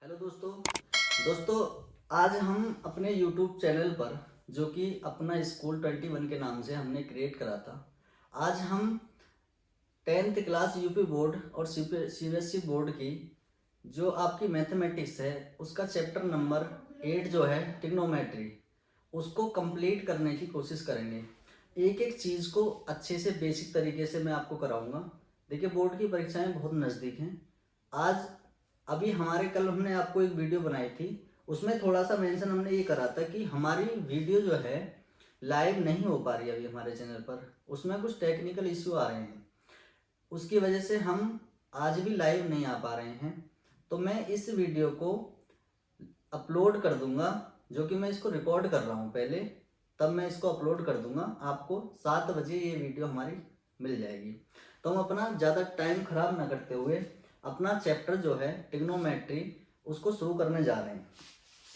Hello दोस्तों आज हम अपने YouTube चैनल पर, जो कि अपना स्कूल 21 के नाम से हमने क्रिएट करा था, आज हम 10th क्लास यूपी बोर्ड और सीबीएसई बोर्ड की जो आपकी मैथमेटिक्स है उसका चैप्टर नंबर 8 जो है ट्रिग्नोमेट्री, उसको कंप्लीट करने की कोशिश करेंगे। एक एक चीज़ को अच्छे से बेसिक तरीके से मैं आपको कराऊंगा। देखिए, बोर्ड की परीक्षाएं बहुत नज़दीक हैं। आज अभी हमारे कल हमने आपको एक वीडियो बनाई थी, उसमें थोड़ा सा मेंशन हमने ये करा था कि हमारी वीडियो जो है लाइव नहीं हो पा रही है अभी हमारे चैनल पर, उसमें कुछ टेक्निकल इश्यू आ रहे हैं, उसकी वजह से हम आज भी लाइव नहीं आ पा रहे हैं। तो मैं इस वीडियो को अपलोड कर दूंगा, जो कि मैं इसको रिकॉर्ड कर रहा हूँ पहले, तब मैं इसको अपलोड कर दूंगा। आपको 7 बजे ये वीडियो हमारी मिल जाएगी। तो हम अपना ज़्यादा टाइम खराब ना करते हुए अपना चैप्टर जो है ट्रिग्नोमेट्री उसको शुरू करने जा रहे हैं।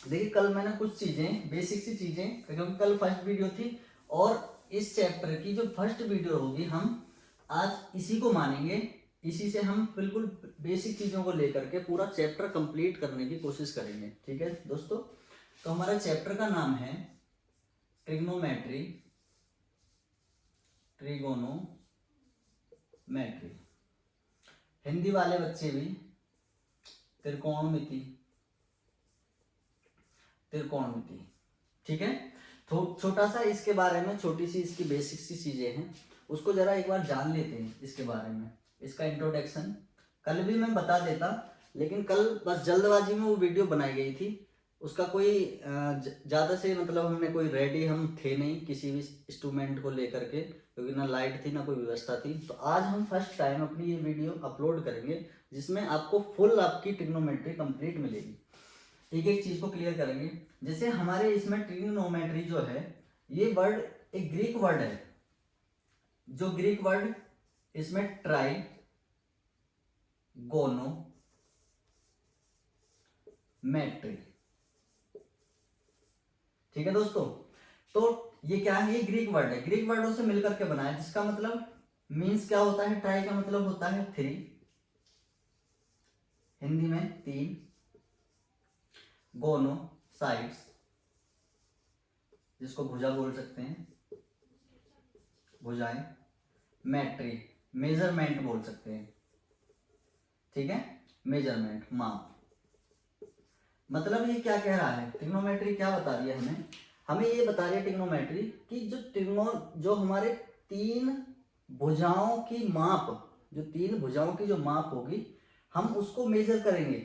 देखिए, कल मैंने कुछ चीज़ें, बेसिक सी चीज़ें, क्योंकि कल फर्स्ट वीडियो थी और इस चैप्टर की जो फर्स्ट वीडियो होगी हम आज इसी को मानेंगे। इसी से हम बिल्कुल बेसिक चीज़ों को लेकर के पूरा चैप्टर कंप्लीट करने की कोशिश करेंगे। ठीक है दोस्तों, तो हमारे चैप्टर का नाम है ट्रिग्नोमेट्री। हिंदी वाले बच्चे भी त्रिकोणमिति। ठीक है, तो छोटा सा इसके बारे में, छोटी सी इसकी बेसिक सी चीजें हैं, उसको जरा एक बार जान लेते हैं इसके बारे में। इसका इंट्रोडक्शन कल भी मैं बता देता, लेकिन कल बस जल्दबाजी में वो वीडियो बनाई गई थी। उसका कोई ज़्यादा से मतलब हमने कोई रेडी हम थे नहीं किसी भी इंस्ट्रूमेंट को लेकर के, क्योंकि ना लाइट थी ना कोई व्यवस्था थी। तो आज हम फर्स्ट टाइम अपनी ये वीडियो अपलोड करेंगे, जिसमें आपको फुल आपकी ट्रिग्नोमेट्री कंप्लीट मिलेगी। एक एक चीज को क्लियर करेंगे। जैसे हमारे इसमें ट्रिग्नोमेट्री जो है, ये वर्ड एक ग्रीक वर्ड है। जो ग्रीक वर्ड इसमें ट्राई गोनो मेट्री। ठीक है दोस्तों, तो ये क्या है? ये ग्रीक वर्ड है, ग्रीक वर्डों से मिलकर के बना है, जिसका मतलब मीन्स क्या होता है? ट्राई का मतलब होता है 3, हिंदी में 3, गोनो साइड्स, जिसको भुजा बोल सकते हैं, भुजाएं, मेट्री मेजरमेंट बोल सकते हैं। ठीक है, मेजरमेंट, माप। मतलब ये क्या कह रहा है? ट्रिग्नोमेट्री क्या बता रही है हमें? हमें ये बता रही है ट्रिग्नोमेट्री कि जो हमारे 3 भुजाओं की माप, जो 3 भुजाओं की जो माप होगी, हम उसको मेजर करेंगे।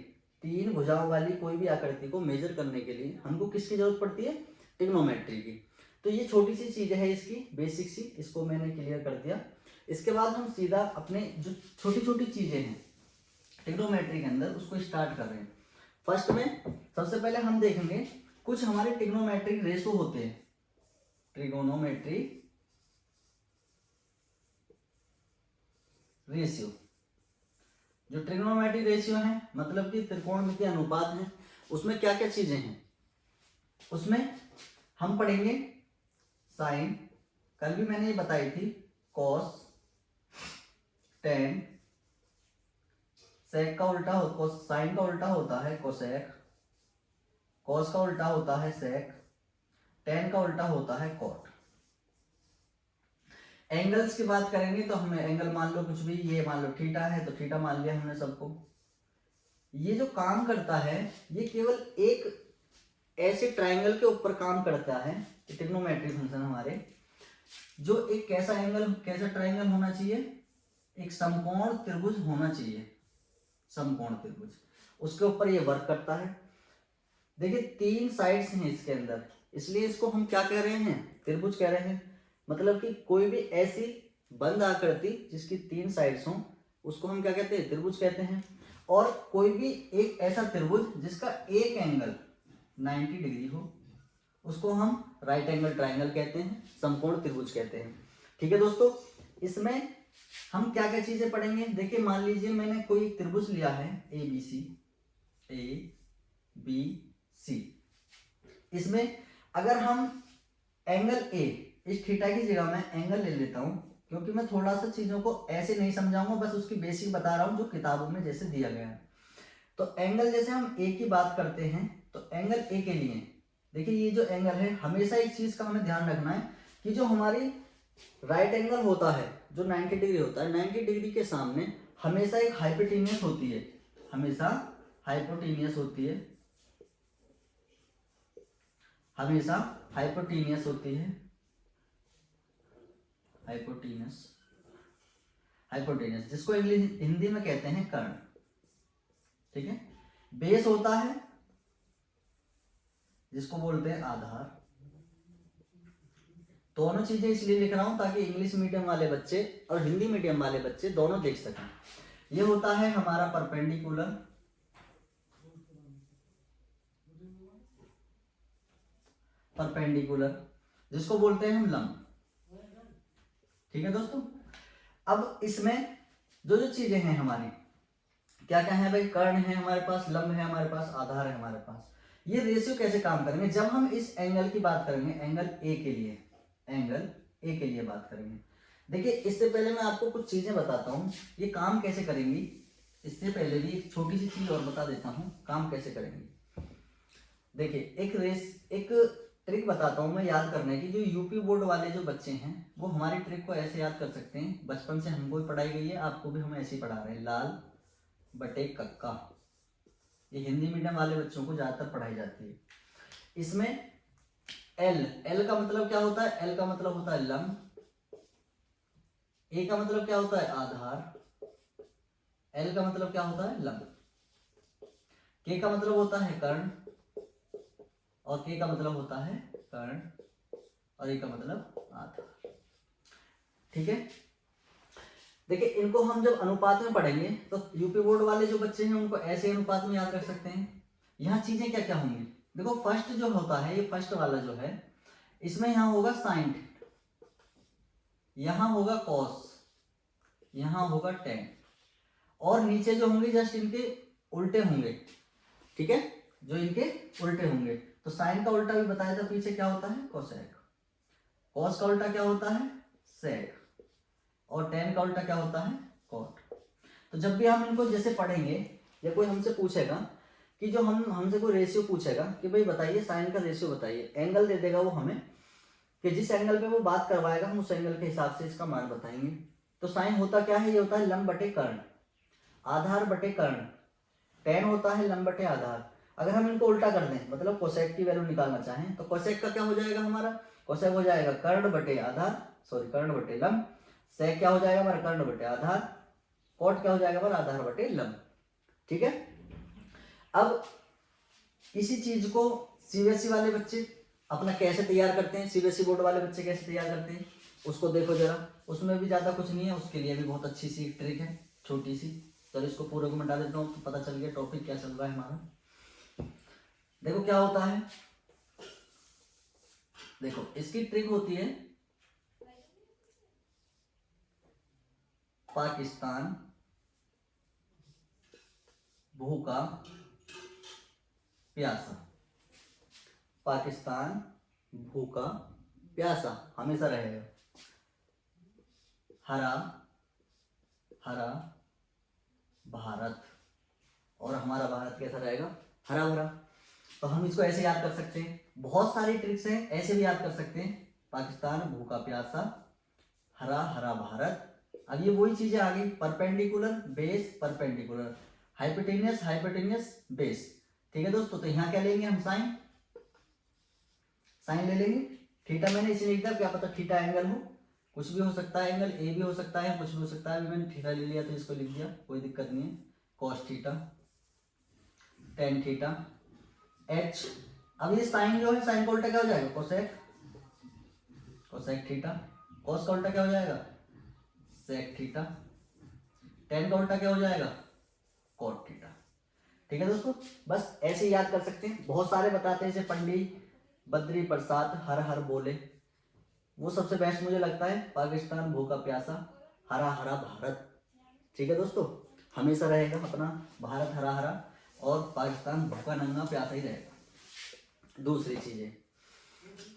3 भुजाओं वाली कोई भी आकृति को मेजर करने के लिए हमको किसकी जरूरत पड़ती है? ट्रिग्नोमेट्री की। तो ये छोटी सी चीज है इसकी बेसिक सी, इसको मैंने क्लियर कर दिया। इसके बाद हम सीधा अपने जो छोटी छोटी चीजें हैं ट्रिग्नोमेट्री के अंदर, उसको स्टार्ट कर रहे हैं। फर्स्ट में सबसे पहले हम देखेंगे कुछ हमारे ट्रिग्नोमेट्रिक रेशो होते हैं। ट्रिगोनोमेट्री रेशियो, जो ट्रिग्नोमेट्रिक रेशियो है मतलब कि त्रिकोणमितीय अनुपात है, उसमें क्या क्या चीजें हैं? उसमें हम पढ़ेंगे साइन, कल भी मैंने ये बताई थी, कॉस, टेन, सेक का उल्टा हो, साइन का उल्टा होता है कोसेक, कॉस का उल्टा होता है सेक, टेन का उल्टा होता है कॉट। एंगल्स की बात करेंगे तो हमें एंगल मान लो कुछ भी, ये मान लो थीटा है तो थीटा मान लिया हमने सबको। ये जो काम करता है ये केवल एक ऐसे ट्रायंगल के ऊपर काम करता है, ट्रिग्नोमेट्रिक फंक्शन हमारे। जो एक कैसा एंगल, कैसा ट्रायंगल होना चाहिए? एक समकोण त्रिभुज होना चाहिए, समकोण त्रिभुज, उसके ऊपर ये वर्क करता है। देखिए 3 साइड्स हैं इसके अंदर, इसलिए इसको हम क्या कह रहे हैं? त्रिभुज कह रहे हैं। मतलब कि कोई भी ऐसी बंद आकृति जिसकी 3 साइड्स हों, उसको हम क्या कहते हैं? त्रिभुज कहते हैं। और कोई भी एक ऐसा त्रिभुज जिसका एक एंगल 90 डिग्री हो, उसको हम राइट एंगल ट्राइंगल कहते हैं, समकोण त्रिभुज कहते हैं। ठीक है दोस्तों, इसमें हम क्या क्या चीजें पढ़ेंगे? देखिए, मान लीजिए मैंने कोई त्रिभुज लिया है ABC। इसमें अगर हम एंगल ए, इस थीटा की जगह मैं एंगल ले लेता हूं, क्योंकि मैं थोड़ा सा चीजों को ऐसे नहीं समझाऊंगा, बस उसकी बेसिक बता रहा हूं जो किताबों में जैसे दिया गया है। तो एंगल जैसे हम ए की बात करते हैं तो एंगल ए के लिए देखिए ये जो एंगल है, हमेशा एक चीज का हमें ध्यान रखना है कि जो हमारी राइट एंगल होता है जो 90 डिग्री होता है, 90 डिग्री के सामने हमेशा एक हाइपोटेनियस होती है, हमेशा हाइपोटेनियस होती है, हमेशा हाइपोटेनियस होती है, हाइपोटेनियस, हाइपोटेनियस जिसको इंग्लिश हिंदी में कहते हैं कर्ण। ठीक है, बेस होता है जिसको बोलते हैं आधार। दोनों चीजें इसलिए लिख रहा हूं ताकि इंग्लिश मीडियम वाले बच्चे और हिंदी मीडियम वाले बच्चे दोनों देख सकें। ये होता है हमारा परपेंडिकुलर, परपेंडिकुलर जिसको बोलते हैं हम लंब। ठीक है दोस्तों, अब इसमें जो जो चीजें हैं हमारी क्या क्या है भाई, कर्ण है हमारे पास, लंब है हमारे पास, आधार है हमारे पास। ये रेशियो कैसे काम करेंगे, जब हम इस एंगल की बात करेंगे, एंगल ए के लिए, एंगल ए के लिए बात करेंगे। देखिए इससे पहले मैं आपको कुछ चीजें बताता हूँ ये काम कैसे करेंगी। इससे पहले भी एक छोटी सी चीज और बता देता हूँ काम कैसे करेंगे। देखिए एक ट्रिक बताता हूँ मैं याद करने की, जो यूपी बोर्ड वाले जो बच्चे हैं वो हमारी ट्रिक को ऐसे याद कर सकते हैं। बचपन से हमको भी पढ़ाई गई है, आपको भी हम ऐसे ही पढ़ा रहे हैं। लाल बटे कक्का, ये हिंदी मीडियम वाले बच्चों को ज्यादातर पढ़ाई जाती है। इसमें एल का मतलब क्या होता है, एल का मतलब होता है लंब, ए का मतलब क्या होता है आधार, एल का मतलब क्या होता है लंब, के का मतलब होता है कर्ण, और के का मतलब होता है कर्ण, और ए का मतलब आधार। ठीक है, देखिए इनको हम जब अनुपात में पढ़ेंगे तो यूपी बोर्ड वाले जो बच्चे हैं उनको ऐसे अनुपात में याद रख सकते हैं। यहाँ चीजें क्या क्या होंगी, देखो फर्स्ट जो होता है, ये फर्स्ट वाला जो है, इसमें यहाँ होगा साइन, यहाँ होगा कॉस, यहाँ होगा टेन, और नीचे जो होंगे जस्ट इनके उल्टे होंगे। ठीक है, जो इनके उल्टे होंगे, तो साइन का उल्टा भी बताया था पीछे क्या होता है कोसेक, कॉस का उल्टा क्या होता है सेक, और टेन का उल्टा क्या होता है कॉट। तो जब भी हम इनको जैसे पढ़ेंगे या कोई हमसे पूछेगा कि जो हमसे कोई रेशियो पूछेगा कि भाई बताइए साइन का रेशियो बताइए, एंगल दे देगा वो हमें कि जिस एंगल पे वो बात करवाएगा हम उस एंगल के हिसाब से इसका मान बताएंगे। तो साइन होता क्या है, ये होता है लंब बटे कर्ण, आधार बटे कर्ण, टेन होता है लंब बटे आधार। अगर हम इनको उल्टा कर दें, मतलब कोसेक की वैल्यू निकालना चाहें, तो कोसेक का क्या हो जाएगा हमारा, कोसेक हो जाएगा कर्ण बटे आधार, सॉरी कर्ण बटे लंब, सेक क्या हो जाएगा हमारा कर्ण बटे आधार, कॉट क्या हो जाएगा हमारा आधार बटे लंब। ठीक है, अब इसी चीज को सीबीएसई वाले बच्चे अपना कैसे तैयार करते हैं, सीबीएसई बोर्ड वाले बच्चे कैसे तैयार करते हैं उसको देखो जरा। उसमें भी ज्यादा कुछ नहीं है, उसके लिए भी बहुत अच्छी सी ट्रिक है छोटी सी। चलो इसको पूरे को मिटा देता हूँ तो पता चल गया टॉपिक क्या चल रहा है हमारा। देखो क्या होता है, देखो इसकी ट्रिक होती है पाकिस्तान भूखा प्यासा, पाकिस्तान भूखा प्यासा हमेशा रहेगा, हरा हरा भारत, और हमारा भारत कैसा रहेगा हरा भरा। तो हम इसको ऐसे याद कर सकते हैं, बहुत सारी ट्रिक्स हैं, ऐसे भी याद कर सकते हैं, पाकिस्तान भूखा प्यासा हरा हरा भारत। अब ये वही चीजें आ गई, perpendicular base perpendicular, hypotenuse hypotenuse base. ठीक है दोस्तों, तो यहाँ क्या लेंगे हम साइन, साइन ले लेंगे। थीटा मैंने इसे लिख दिया, क्या पता थीटा एंगल हो, कुछ भी हो सकता है, एंगल ए भी हो सकता है, कुछ भी हो सकता है, अभी मैंने थीटा ले लिया तो इसको लिख दिया, कोई दिक्कत नहीं है। Cos theta, tan theta, H. अब ये साइन जो है, साइन का उल्टा क्या हो जाएगा कोसेक, कोसेक थीटा, कॉस का उल्टा क्या हो जाएगा सेक थीटा, टेन का उल्टा क्या हो जाएगा कॉट थीटा। ठीक है दोस्तों, बस ऐसे याद कर सकते हैं। बहुत सारे बताते हैं, जैसे पंडित बद्री प्रसाद हर हर बोले, वो सबसे बेस्ट मुझे लगता है, पाकिस्तान भूखा प्यासा हरा हरा भारत। ठीक है दोस्तों, हमेशा रहेगा अपना भारत हरा हरा, और पाकिस्तान भूखा नंगा प्यासा ही रहेगा। दूसरी चीजें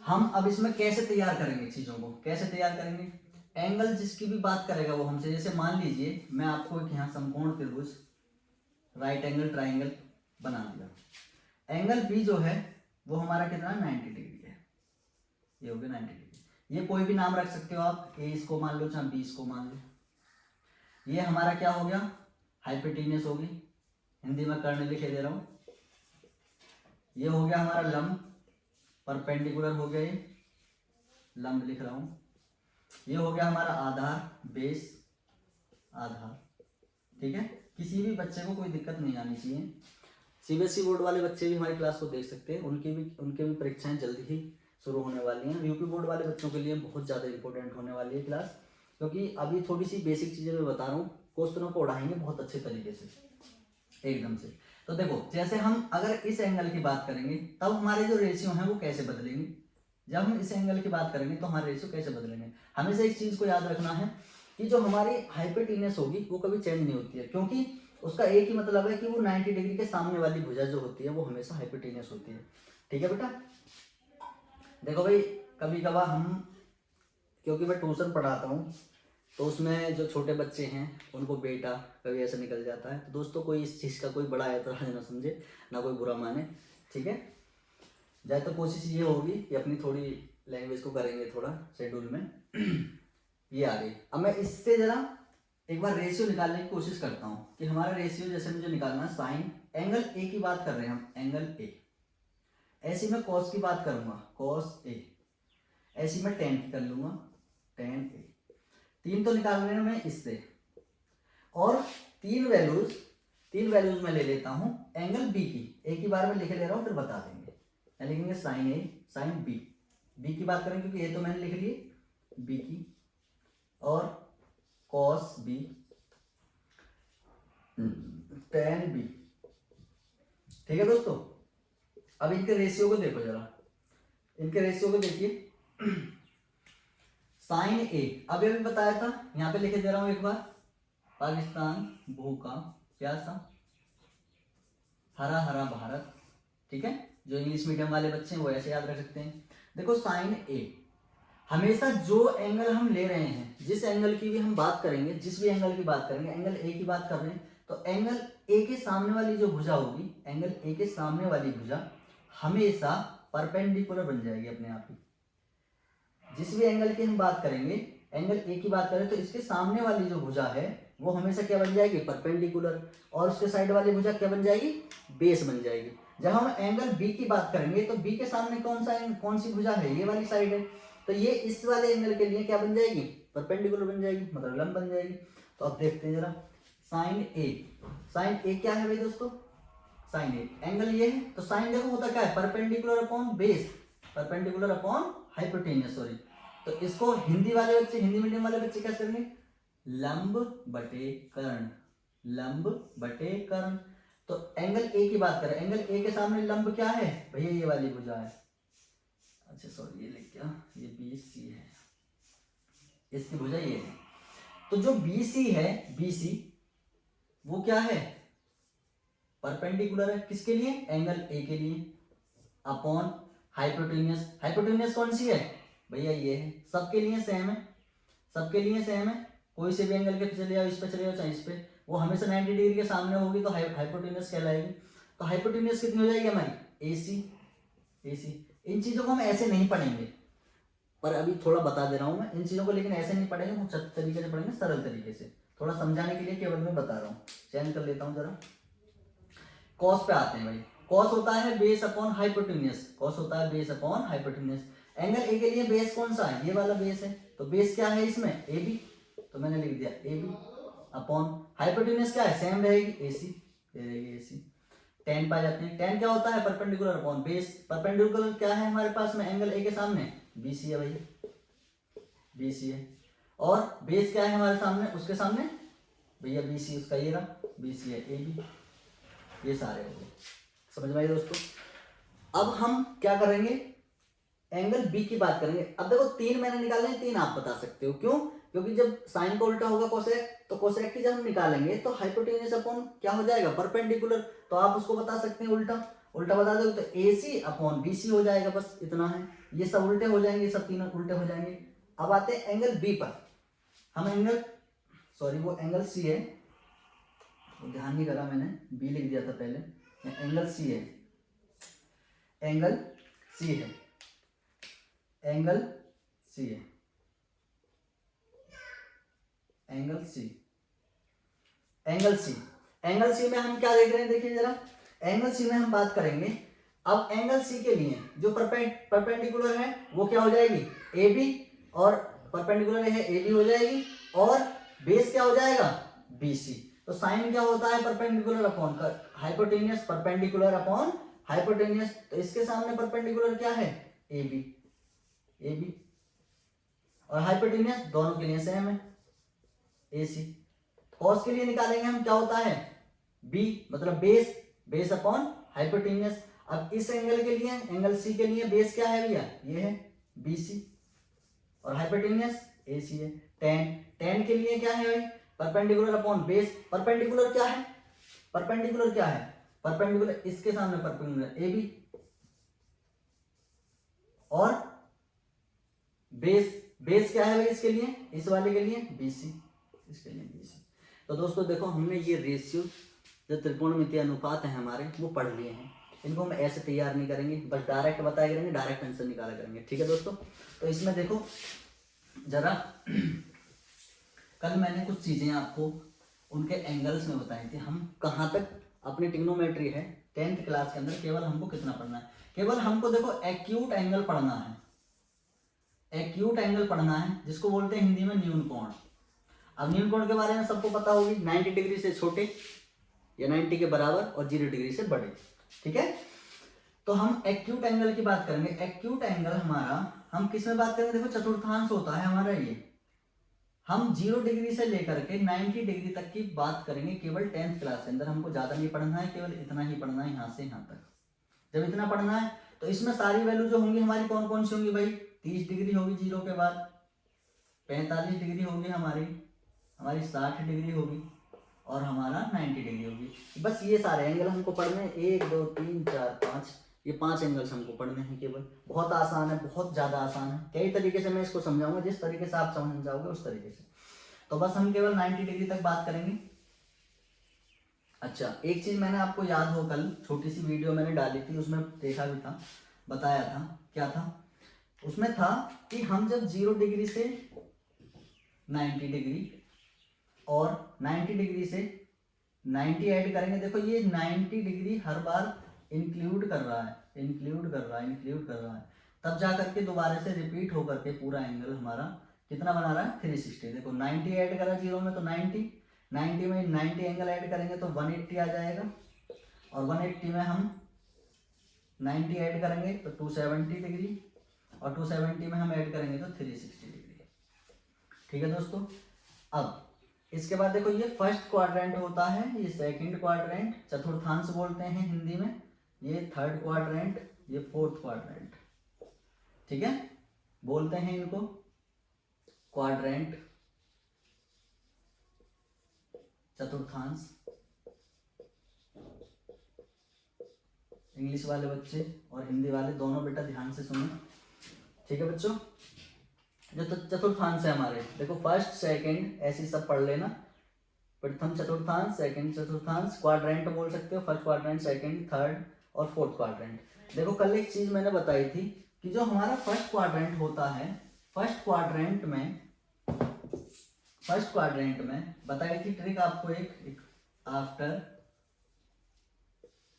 हम अब इसमें कैसे तैयार करेंगे, चीजों को कैसे तैयार करेंगे, एंगल जिसकी भी बात करेगा वो हमसे, जैसे मान लीजिए मैं आपको एक यहाँ समकोण त्रिभुज राइट एंगल ट्राइंगल बना दिया। एंगल बी जो है वो हमारा कितना 90 डिग्री है, ये हो गया 90 डिग्री। ये कोई भी नाम रख सकते हो आप, ए इसको मान लो चाहे बी इसको मान लो। ये हमारा क्या हो गया हाइपोटेन्यूस होगी, हिंदी में कर्ण लिखे दे रहा हूं। ये हो गया हमारा लंब, परपेंडिकुलर हो गया, ये लंब लिख रहा हूं। ये हो गया हमारा आधार बेस, आधार। ठीक है, किसी भी बच्चे को कोई दिक्कत नहीं आनी चाहिए। सीबीएसई बोर्ड वाले बच्चे भी हमारी क्लास को देख सकते हैं, उनके भी परीक्षाएं जल्दी ही शुरू होने वाली हैं। यूपी बोर्ड वाले बच्चों के लिए बहुत ज़्यादा इंपॉर्टेंट होने वाली है क्लास, क्योंकि अभी थोड़ी सी बेसिक चीज़ें मैं बता रहा हूँ, क्वेश्चनों को उड़ाएंगे बहुत अच्छे तरीके से एकदम से। तो देखो, जैसे हम अगर इस एंगल की बात करेंगे तब हमारे जो रेशियो हैं वो कैसे बदलेंगे। जब हम इस एंगल की बात करेंगे तो हमारे रेशियो कैसे बदलेंगे। हमेशा एक चीज़ को याद रखना है कि जो हमारी हाइपोटेन्यूस होगी वो कभी चेंज नहीं होती है, क्योंकि उसका एक ही मतलब है कि वो 90 डिग्री के सामने वाली भुजा जो होती है वो हमेशा हाइपोटेन्यूस होती है। ठीक है बेटा, देखो भाई कभी कभार हम, क्योंकि मैं ट्यूशन पढ़ाता हूँ तो उसमें जो छोटे बच्चे हैं उनको बेटा कभी ऐसा निकल जाता है। तो दोस्तों कोई इस चीज़ का कोई बड़ा ऐतराज ना समझे, ना कोई बुरा माने। ठीक है, जाए तो कोशिश ये होगी कि अपनी थोड़ी लैंग्वेज को करेंगे थोड़ा शेड्यूल में। ये आ गई। अब मैं इससे जरा एक बार रेशियो निकालने की कोशिश करता हूँ कि हमारा रेशियो जैसे मुझे निकालना है साइन एंगल ए की बात कर रहे हैं हम, एंगल ए। ऐसी मैं कॉस की बात करूंगा, कॉस ए। ऐसी मैं टेन की कर लूंगा, टेन ए। तीन तो निकाल रहे हैं मैं इससे, और तीन वैल्यूज मैं ले लेता हूं एंगल बी की। एक ही बार में लिख ले रहा हूं फिर बता देंगे। क्या लिखेंगे, साइन ए साइन बी। बी की बात करें क्योंकि ए तो मैंने लिख लिए बी की, और कॉस बी टेन बी। ठीक है दोस्तों, अब इनके रेशियो को देखो जरा, इनके रेशियो को देखिए। साइन ए अभी अभी बताया था, यहां पे लिखे दे रहा हूं एक बार, पाकिस्तान भूखा प्यासा हरा हरा भारत। ठीक है, जो इंग्लिश मीडियम वाले बच्चे हैं वो ऐसे याद रख सकते हैं। देखो साइन ए, हमेशा जो एंगल हम ले रहे हैं, जिस एंगल की भी हम बात करेंगे, जिस भी एंगल की बात करेंगे, एंगल ए की बात कर रहे हैं तो एंगल ए के सामने वाली जो भुजा होगी, एंगल ए के सामने वाली भुजा हमेशा परपेंडिकुलर बन जाएगी अपने आप ही। जिस भी एंगल की हम बात करेंगे, एंगल ए की बात करें तो इसके सामने वाली जो भुजा है वो हमेशा क्या बन जाएगी, परपेंडिकुलर, और उसके साइड वाली भुजा क्या बन जाएगी, बेस बन जाएगी। जब हम एंगल बी की बात करेंगे तो बी के सामने कौन सी भुजा है, ये वाली साइड है, तो ये इस वाले एंगल के लिए क्या बन जाएगी, परपेंडिकुलर बन जाएगी, मतलब लंब बन जाएगी। तो अब देखते हैं जरा साइन ए। साइन ए क्या है भाई दोस्तों, साइन ए एंगल ये है, तो साइन देखो होता क्या है, perpendicular upon base, perpendicular upon hypotenuse, sorry. तो इसको हिंदी वाले बच्चे, हिंदी मीडियम वाले बच्चे क्या करेंगे, लंब बटे कर्ण, लंब बटे कर्ण। तो एंगल ए की बात करें, एंगल ए के सामने लंब क्या है भैया, ये वाली भुजा है। अच्छा सॉरी, ये लिख क्या, ये BC है, इसकी भुजा ये है। तो जो BC है, BC वो क्या है, परपेंडिकुलर है, किसके लिए, एंगल ए के लिए, अपॉन हाइपोटेन्यूस। हाइपोटेन्यूस कौन सी है भैया, ये है। सबके लिए सेम है, सबके लिए सेम है, कोई से भी एंगल के चले जाओ, इस पे चले जाओ चाहे इस पे, वो हमेशा 90 डिग्री के सामने होगी तो हाइपोटेन्यूस कहलाएगी। तो हाइपोटेन्यूस कितनी हो जाएगी हमारी, AC। इन चीजों को हम ऐसे नहीं पढ़ेंगे, पर अभी थोड़ा बता दे रहा हूं मैं इन चीजों को, लेकिन ऐसे नहीं पढ़ेंगे, बहुत अच्छे तरीके से पढ़ेंगे, सरल तरीके से, थोड़ा समझाने के लिए केवल मैं बता रहा हूँ। चेंज कर लेता हूँ जरा, कॉस पे आते हैं भाई। कॉस होता है बेस अपॉन हाइपोटेन्यूस, कॉस होता है base upon hypotenuse. Angle A के लिए बेस कौन सा है, ये वाला बेस है, तो बेस क्या है इसमें, AB, तो मैंने लिख दिया AB अपॉन हाइपोटेन्यूस क्या है, सेम रहेगी AC, ये रहेगी AC। टेन पाए जाते हैं, टेन क्या होता है, परपेंडिकुलर अपॉन बेस। परपेंडिकुलर क्या है हमारे पास में, एंगल ए के सामने BC है भैया, BC है, और बेस क्या है हमारे सामने, उसके सामने भैया BC, उसका ये रहा BC है, AB। ये सारे हो गए, समझ में आई दोस्तों। अब हम क्या करेंगे, एंगल बी की बात करेंगे। अब देखो तीन मैंने निकाले हैं, तीन आप बता सकते हो, क्यों, क्योंकि जब साइन का उल्टा होगा कोसेक, तो कोसेक की जब हम निकालेंगे तो हाइपोटेन्यूस अपॉन क्या हो जाएगा, परपेंडिकुलर, तो आप उसको बता सकते हैं उल्टा, उल्टा बता दोगे तो AC अपॉन BC हो जाएगा, बस इतना है। ये सब उल्टे हो जाएंगे, सब तीनों उल्टे हो जाएंगे। अब आते हैं एंगल बी पर, हम एंगल, सॉरी वो एंगल C है, तो ध्यान नहीं करा मैंने, बी लिख दिया था पहले। एंगल सी है, एंगल सी है, एंगल सी है, angle C, angle C. Angle C में हम क्या देख रहे हैं, देखिए जरा, एंगल सी में हम बात करेंगे। अब एंगल सी के लिए जो परपेंडिकुलर है वो क्या हो जाएगी, ए बी, और परपेंडिकुलर है ए बी हो जाएगी, और बेस क्या हो जाएगा, बी सी। तो साइन क्या होता है, perpendicular upon hypotenuse, perpendicular upon hypotenuse. तो इसके सामने परपेंडिकुलर क्या है, ए बी, ए बी, और हाइपोटेनियस दोनों के लिए सेम है, ए सी। कॉस के लिए निकालेंगे हम, क्या होता है, बी, मतलब बेस, बेस अपॉन हाइपोटेनियस। अब इस एंगल के लिए, एंगल सी के लिए बेस क्या है भैया, ये है बी सी, और हाइपोटेनियस ए सी है। टेन, टेन के लिए क्या है भाई, परपेंडिकुलर अपॉन बेस। परपेंडिकुलर क्या है, परपेंडिकुलर क्या है, परपेंडिकुलर इसके सामने परपेंडिकुलर ए बी, और बेस, बेस क्या है भाई इसके लिए, इस वाले के लिए बी सी, इसके लिए बी सी। तो दोस्तों देखो, हमने ये रेशियो जो त्रिकोणमितीय अनुपात है हमारे वो पढ़ लिए हैं। इनको हम ऐसे तैयार नहीं करेंगे, बस डायरेक्ट बताया करेंगे, डायरेक्ट आंसर निकाला करेंगे, ठीक है दोस्तों। तो इसमें देखो जरा, कल मैंने कुछ चीजें आपको उनके एंगल्स में बताई थी। हम कहाँ तक अपनी ट्रिग्नोमेट्री है 10th क्लास के अंदर, केवल हमको कितना पढ़ना है, केवल हमको देखो एक्यूट एंगल पढ़ना है, एक्यूट एंगल पढ़ना है, जिसको बोलते हैं हिंदी में न्यून कोण। अब न्यून कोण के बारे में सबको पता होगी, 90 डिग्री से छोटे या 90 के बराबर और 0 डिग्री से बड़े, ठीक है। तो हम एक्यूट एंगल की बात करेंगे। एक्यूट एंगल हमारा, हम किस में बात करेंगे, देखो चतुर्थांश होता है हमारा ये। हम 0 डिग्री से लेकर के 90 डिग्री तक की बात करेंगे केवल 10th क्लास के अंदर। हमको ज्यादा नहीं पढ़ना है, केवल इतना ही पढ़ना है, यहाँ से यहाँ तक। जब इतना पढ़ना है तो इसमें सारी वैल्यू जो होंगी हमारी कौन कौन सी होंगी भाई, 30 डिग्री होगी 0 के बाद, 45 डिग्री होगी हमारी 60 डिग्री होगी, और हमारा 90 डिग्री होगी। बस ये सारे एंगल हमको पढ़ने हैं, 1 2 3 4 5, ये 5 एंगल्स हमको पढ़ने हैं केवल। बहुत आसान है, बहुत ज़्यादा आसान है। कई तरीके से मैं इसको समझाऊंगा, जिस तरीके से आप समझ जाओगे उस तरीके से। तो बस हम केवल 90 डिग्री तक बात करेंगे। अच्छा, एक चीज़ मैंने आपको याद हो, कल छोटी सी वीडियो मैंने डाली थी, उसमें देखा भी था, बताया था, क्या था उसमें, था कि हम जब 0 डिग्री से 90 डिग्री और 90 डिग्री से 90 ऐड करेंगे, देखो ये 90 डिग्री हर बार इंक्लूड कर रहा है, इंक्लूड कर रहा है, इंक्लूड कर रहा है, तब जा करके दोबारा से रिपीट होकर के पूरा एंगल हमारा कितना बना रहा है, 360। देखो 90 ऐड करा 0 में तो 90, 90 में 90 एंगल ऐड करेंगे तो 180 आ जाएगा, और 180 में हम 90 ऐड करेंगे तो 270 डिग्री, और 270 में हम ऐड करेंगे तो 360 डिग्री, ठीक है दोस्तों। अब इसके बाद देखो, ये फर्स्ट क्वाड्रेंट होता है, ये सेकंड क्वाड्रेंट, चतुर्थांश बोलते हैं हिंदी में, ये थर्ड क्वाड्रेंट, ये फोर्थ क्वाड्रेंट, ठीक है, बोलते हैं इनको क्वाड्रेंट, चतुर्थांश। इंग्लिश वाले बच्चे और हिंदी वाले दोनों बेटा ध्यान से सुनो, ठीक है बच्चों। जो चतुर्थांश है हमारे, देखो फर्स्ट सेकंड ऐसी सब पढ़ लेना, प्रथम चतुर्थांश, सेकंड चतुर्थांश, क्वाड्रेंट बोल सकते हो, फर्स्ट क्वाड्रेंट, सेकंड, थर्ड और फोर्थ क्वाड्रेंट। देखो कल एक चीज मैंने बताई थी कि जो हमारा फर्स्ट क्वाड्रेंट होता है, फर्स्ट क्वाड्रेंट में बताई थी ट्रिक आपको एक after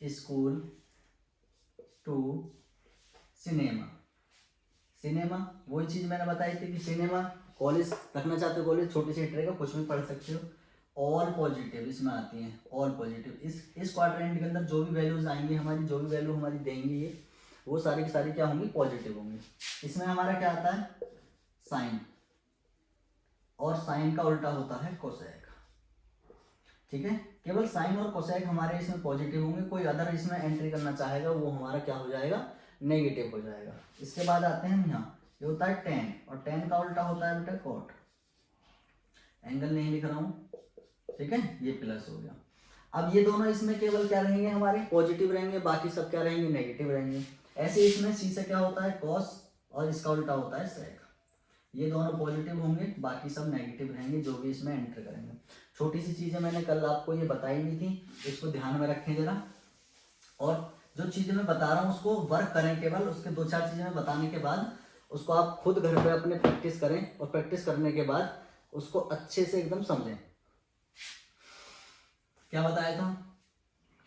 school to cinema, cinema वही चीज मैंने बताई थी कि सिनेमा, कॉलेज रखना चाहते हो कॉलेज, छोटी सी ट्रिक है, कुछ भी पढ़ सकते हो। ऑल पॉजिटिव इसमें आती हैं, ऑल पॉजिटिव, इस क्वाड्रेंट के अंदर जो भी वैल्यूज आएंगी हमारी, जो भी वैल्यू हमारी देंगी ये, वो सारी की सारी क्या होंगी, पॉजिटिव होंगी। इसमें हमारा क्या आता है, साइन, और साइन का उल्टा होता है कोसेक, ठीक है। केवल साइन और कोसेक हमारे इसमें पॉजिटिव होंगे, कोई अदर इसमें एंट्री करना चाहेगा वो हमारा क्या हो जाएगा, नेगेटिव हो जाएगा। इसके बाद आते हैं हम यहाँ, ये होता है टेन, और टेन का उल्टा होता है बेटा कॉट। एंगल नहीं लिख रहा हूँ, ठीक है, ये प्लस हो गया। अब ये दोनों इसमें केवल क्या रहेंगे, हमारे पॉजिटिव रहेंगे, बाकी सब क्या रहेंगे, नेगेटिव रहेंगे। ऐसे इसमें सी से क्या होता है, कॉस, और इसका उल्टा होता है सेक। ये दोनों पॉजिटिव होंगे, बाकी सब नेगेटिव रहेंगे जो भी इसमें एंटर करेंगे। छोटी सी चीज़ें मैंने कल आपको ये बताई नहीं थी, इसको ध्यान में रखें जरा। और जो चीज़ें मैं बता रहा हूँ उसको वर्क करें, केवल उसके 2-4 चीज़ें मैं बताने के बाद उसको आप खुद घर पे अपने प्रैक्टिस करें, और प्रैक्टिस करने के बाद उसको अच्छे से एकदम समझें। क्या बताया था?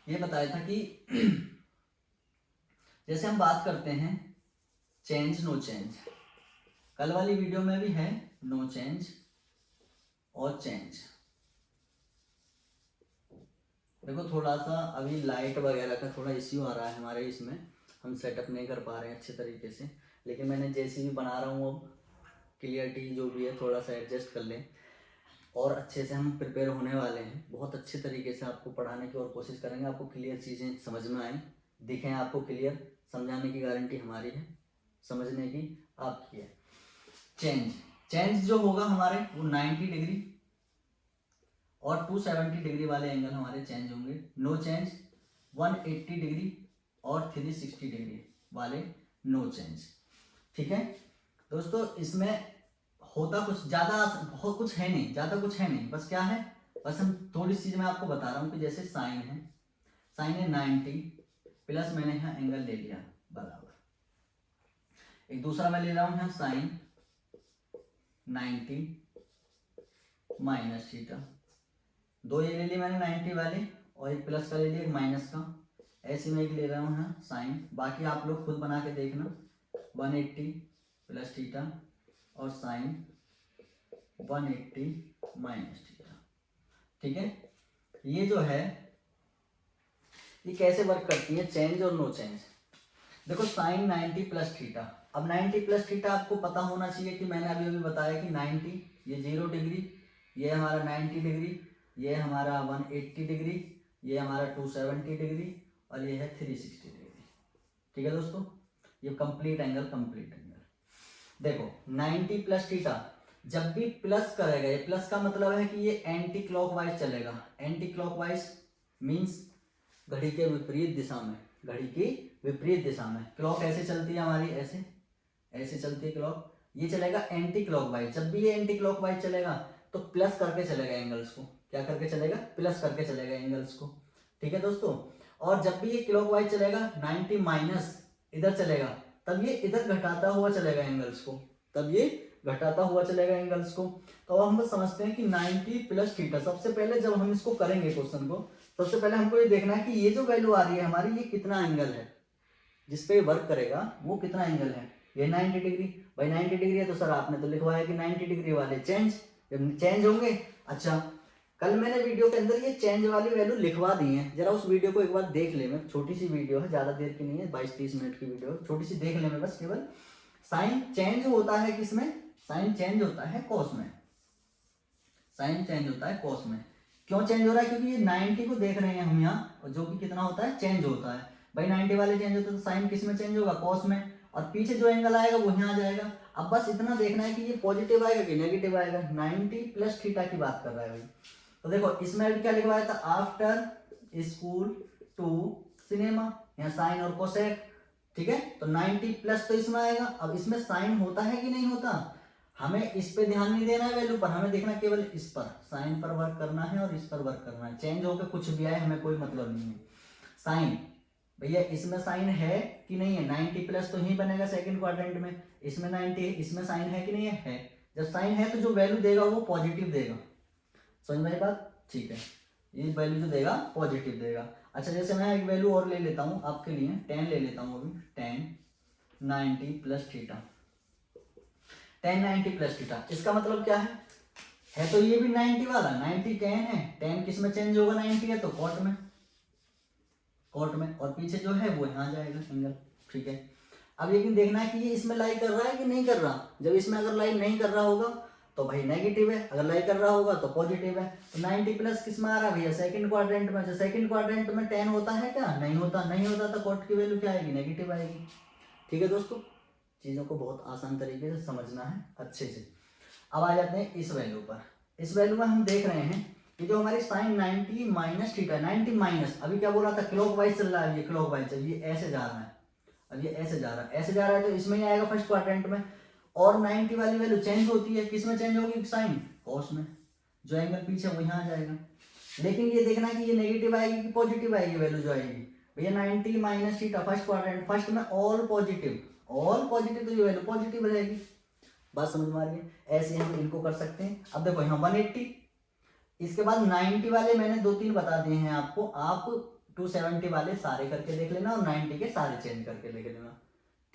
ये बताया था कि जैसे हम बात करते हैं चेंज नो चेंज, कल वाली वीडियो में भी है नो चेंज और चेंज। देखो थोड़ा सा अभी लाइट वगैरह का थोड़ा इश्यू आ रहा है हमारे इसमें, हम सेटअप नहीं कर पा रहे हैं अच्छे तरीके से, लेकिन मैंने जैसे भी बना रहा हूँ अब क्लियरिटी जो भी है थोड़ा सा एडजस्ट कर लें, और अच्छे से हम प्रिपेयर होने वाले हैं। बहुत अच्छे तरीके से आपको पढ़ाने की और कोशिश करेंगे, आपको क्लियर चीज़ें समझ में आए, दिखें आपको क्लियर, समझाने की गारंटी हमारी है, समझने की आपकी है। चेंज जो होगा हमारे वो 90 डिग्री और 270 डिग्री वाले एंगल हमारे चेंज होंगे। नो चेंज 180 डिग्री और 360 डिग्री वाले नो चेंज। ठीक है दोस्तों, इसमें होता कुछ ज़्यादा बहुत कुछ है नहीं, ज़्यादा कुछ है नहीं, बस क्या है, बस हम थोड़ी सी चीज़ मैं आपको बता रहा हूँ कि जैसे साइन है 90 प्लस मैंने यहाँ एंगल ले लिया बराबर, एक दूसरा मैं ले रहा हूँ यहाँ साइन 90 माइनस थीटा, दो ये ले लिए मैंने 90 वाले और एक प्लस का ले लिया एक माइनस का, ऐसे में एक ले रहा हूँ यहाँ साइन, बाकी आप लोग खुद बना के देखना 180 प्लस थीटा और साइन 180 माइनस थीटा। ठीक है, ये जो है ये कैसे वर्क करती है चेंज और नो चेंज। देखो साइन 90 प्लस थीटा, अब 90 प्लस थीटा आपको पता होना चाहिए कि मैंने अभी अभी बताया कि 90 ये 0 डिग्री, ये हमारा 90 डिग्री, ये हमारा 180 डिग्री, ये हमारा 270 डिग्री और ये है 360 डिग्री। ठीक है दोस्तों, ये कंप्लीट एंगल देखो 90 प्लस थीटा जब भी प्लस करेगा, ये प्लस का मतलब है कि ये एंटी क्लॉकवाइज चलेगा। एंटी क्लॉकवाइज मींस घड़ी के विपरीत दिशा में, घड़ी की विपरीत दिशा में। क्लॉक ऐसे चलती है हमारी, ऐसे चलती है क्लॉक, ये चलेगा एंटी क्लॉकवाइज। जब भी ये एंटी क्लॉकवाइज चलेगा तो प्लस करके चलेगा एंगल्स को, क्या करके चलेगा, प्लस करके चलेगा एंगल्स को। ठीक है दोस्तों, और जब भी ये क्लॉकवाइज चलेगा 90 माइनस इधर चलेगा, तब ये इधर घटाता हुआ चलेगा एंगल्स को, तब ये घटाता हुआ चलेगा एंगल्स को। तो अब हम बस समझते हैं कि 90 प्लस थीटा, सबसे पहले जब हम इसको करेंगे क्वेश्चन को, सबसे पहले हमको ये देखना है कि ये जो वैल्यू आ रही है हमारी, ये कितना एंगल है जिसपे वर्क करेगा, वो कितना एंगल है। ये 90 डिग्री, भाई 90 डिग्री है तो सर आपने तो लिखवाया कि 90 डिग्री वाले चेंज, जब चेंज होंगे। अच्छा, कल मैंने वीडियो के अंदर ये चेंज वाली वैल्यू लिखवा दी है, जरा उस वीडियो को एक बार देख ले। मैं छोटी सी वीडियो है, ज़्यादा देर की नहीं है, 22-30 मिनट की वीडियो है, छोटी सी देख ले मैं बस। केवल साइन चेंज होता है किसमें, साइन चेंज होता है कॉस में, साइन चेंज होता है कॉस में। क्यों चेंज हो रहा है, क्योंकि ये 90 को देख रहे हैं हम यहाँ, जो कि कितना होता है, चेंज होता है। भाई 90 वाले चेंज होते हैं तो साइन किस में चेंज होगा, कॉस में, और पीछे जो एंगल आएगा वो यहाँ आ जाएगा। अब बस इतना देखना है कि ये पॉजिटिव आएगा कि नेगेटिव आएगा। 90 प्लस थीटा की बात कर रहा है भाई। तो देखो इसमें क्या लिखवाया था, आफ्टर स्कूल टू सिनेमा, यहाँ साइन और कोसेक। ठीक है, तो 90 प्लस तो इसमें आएगा। अब इसमें साइन होता है कि नहीं होता, हमें इस पे ध्यान नहीं देना है वैल्यू पर, हमें देखना केवल इस पर, साइन पर वर्क करना है और इस पर वर्क करना है। चेंज होकर कुछ भी आए हमें कोई मतलब नहीं है। साइन भैया इसमें साइन है कि नहीं है, 90 प्लस तो ही बनेगा सेकंड क्वाड्रेंट में, इसमें 90 इसमें साइन है कि नहीं है, जब साइन है तो जो वैल्यू देगा वो पॉजिटिव देगा। समझ में आई बात, ठीक है, ये वैल्यू जो देगा पॉजिटिव देगा। अच्छा जैसे मैं एक वैल्यू और ले लेता हूँ आपके लिए, 10 ले लेता हूँ अभी, 10 90 प्लस थीटा, 10 90 प्लस थीटा, इसका मतलब क्या है तो ये भी 90 वाला, 90 10 है, 10 किस में चेंज होगा, 90 है तो कॉट में, कॉट में, और पीछे जो है वो यहाँ जाएगा एंगल। ठीक है, अब लेकिन देखना है कि ये इसमें लाई कर रहा है कि नहीं कर रहा। जब इसमें अगर लाई नहीं कर रहा होगा तो भाई नेगेटिव है, अगर लाई कर रहा होगा तो पॉजिटिव है। तो 90 प्लस किस में आ रहा है भैया, सेकंड क्वाड्रेंट में। सेकंड क्वाड्रेंट में 10 होता है क्या, नहीं होता, नहीं होता तो कॉट की वैल्यू क्या आएगी, नेगेटिव आएगी। ठीक है दोस्तों, चीज़ों को बहुत आसान तरीके से समझना है अच्छे से। अब आ जाते हैं इस वैल्यू पर। इस वैल्यू में हम देख रहे हैं कि जो हमारी साइन 90 माइनस थीटा, 90 माइनस, अभी क्या बोला था, क्लॉकवाइज चल रहा है, ये क्लॉकवाइज चल, ये ऐसे जा रहा है, अब ये ऐसे जा रहा है, ऐसे जा रहा है तो इसमें ही आएगा फर्स्ट क्वाड्रेंट में। और 90 वाली वैल्यू चेंज होती है, किस में चेंज होगी, साइन कॉस में। जो एंगल पीछे वो यहाँ आ जाएगा। लेकिन ये देखना कि ये नेगेटिव आएगी कि पॉजिटिव आएगी वैल्यू जो आएगी। भैया 90 minus theta first quadrant, first में ऑल पॉजिटिव तो ये वैल्यू पॉजिटिव रहेगी। बात समझ में आ रही है? ऐसे हम इनको कर सकते हैं। अब देखो यहाँ 180, इसके बाद 90 वाले मैंने 2-3 बता दिए हैं आपको, आप 270 वाले सारे करके देख लेना और 90 के सारे चेंज करके देख लेना।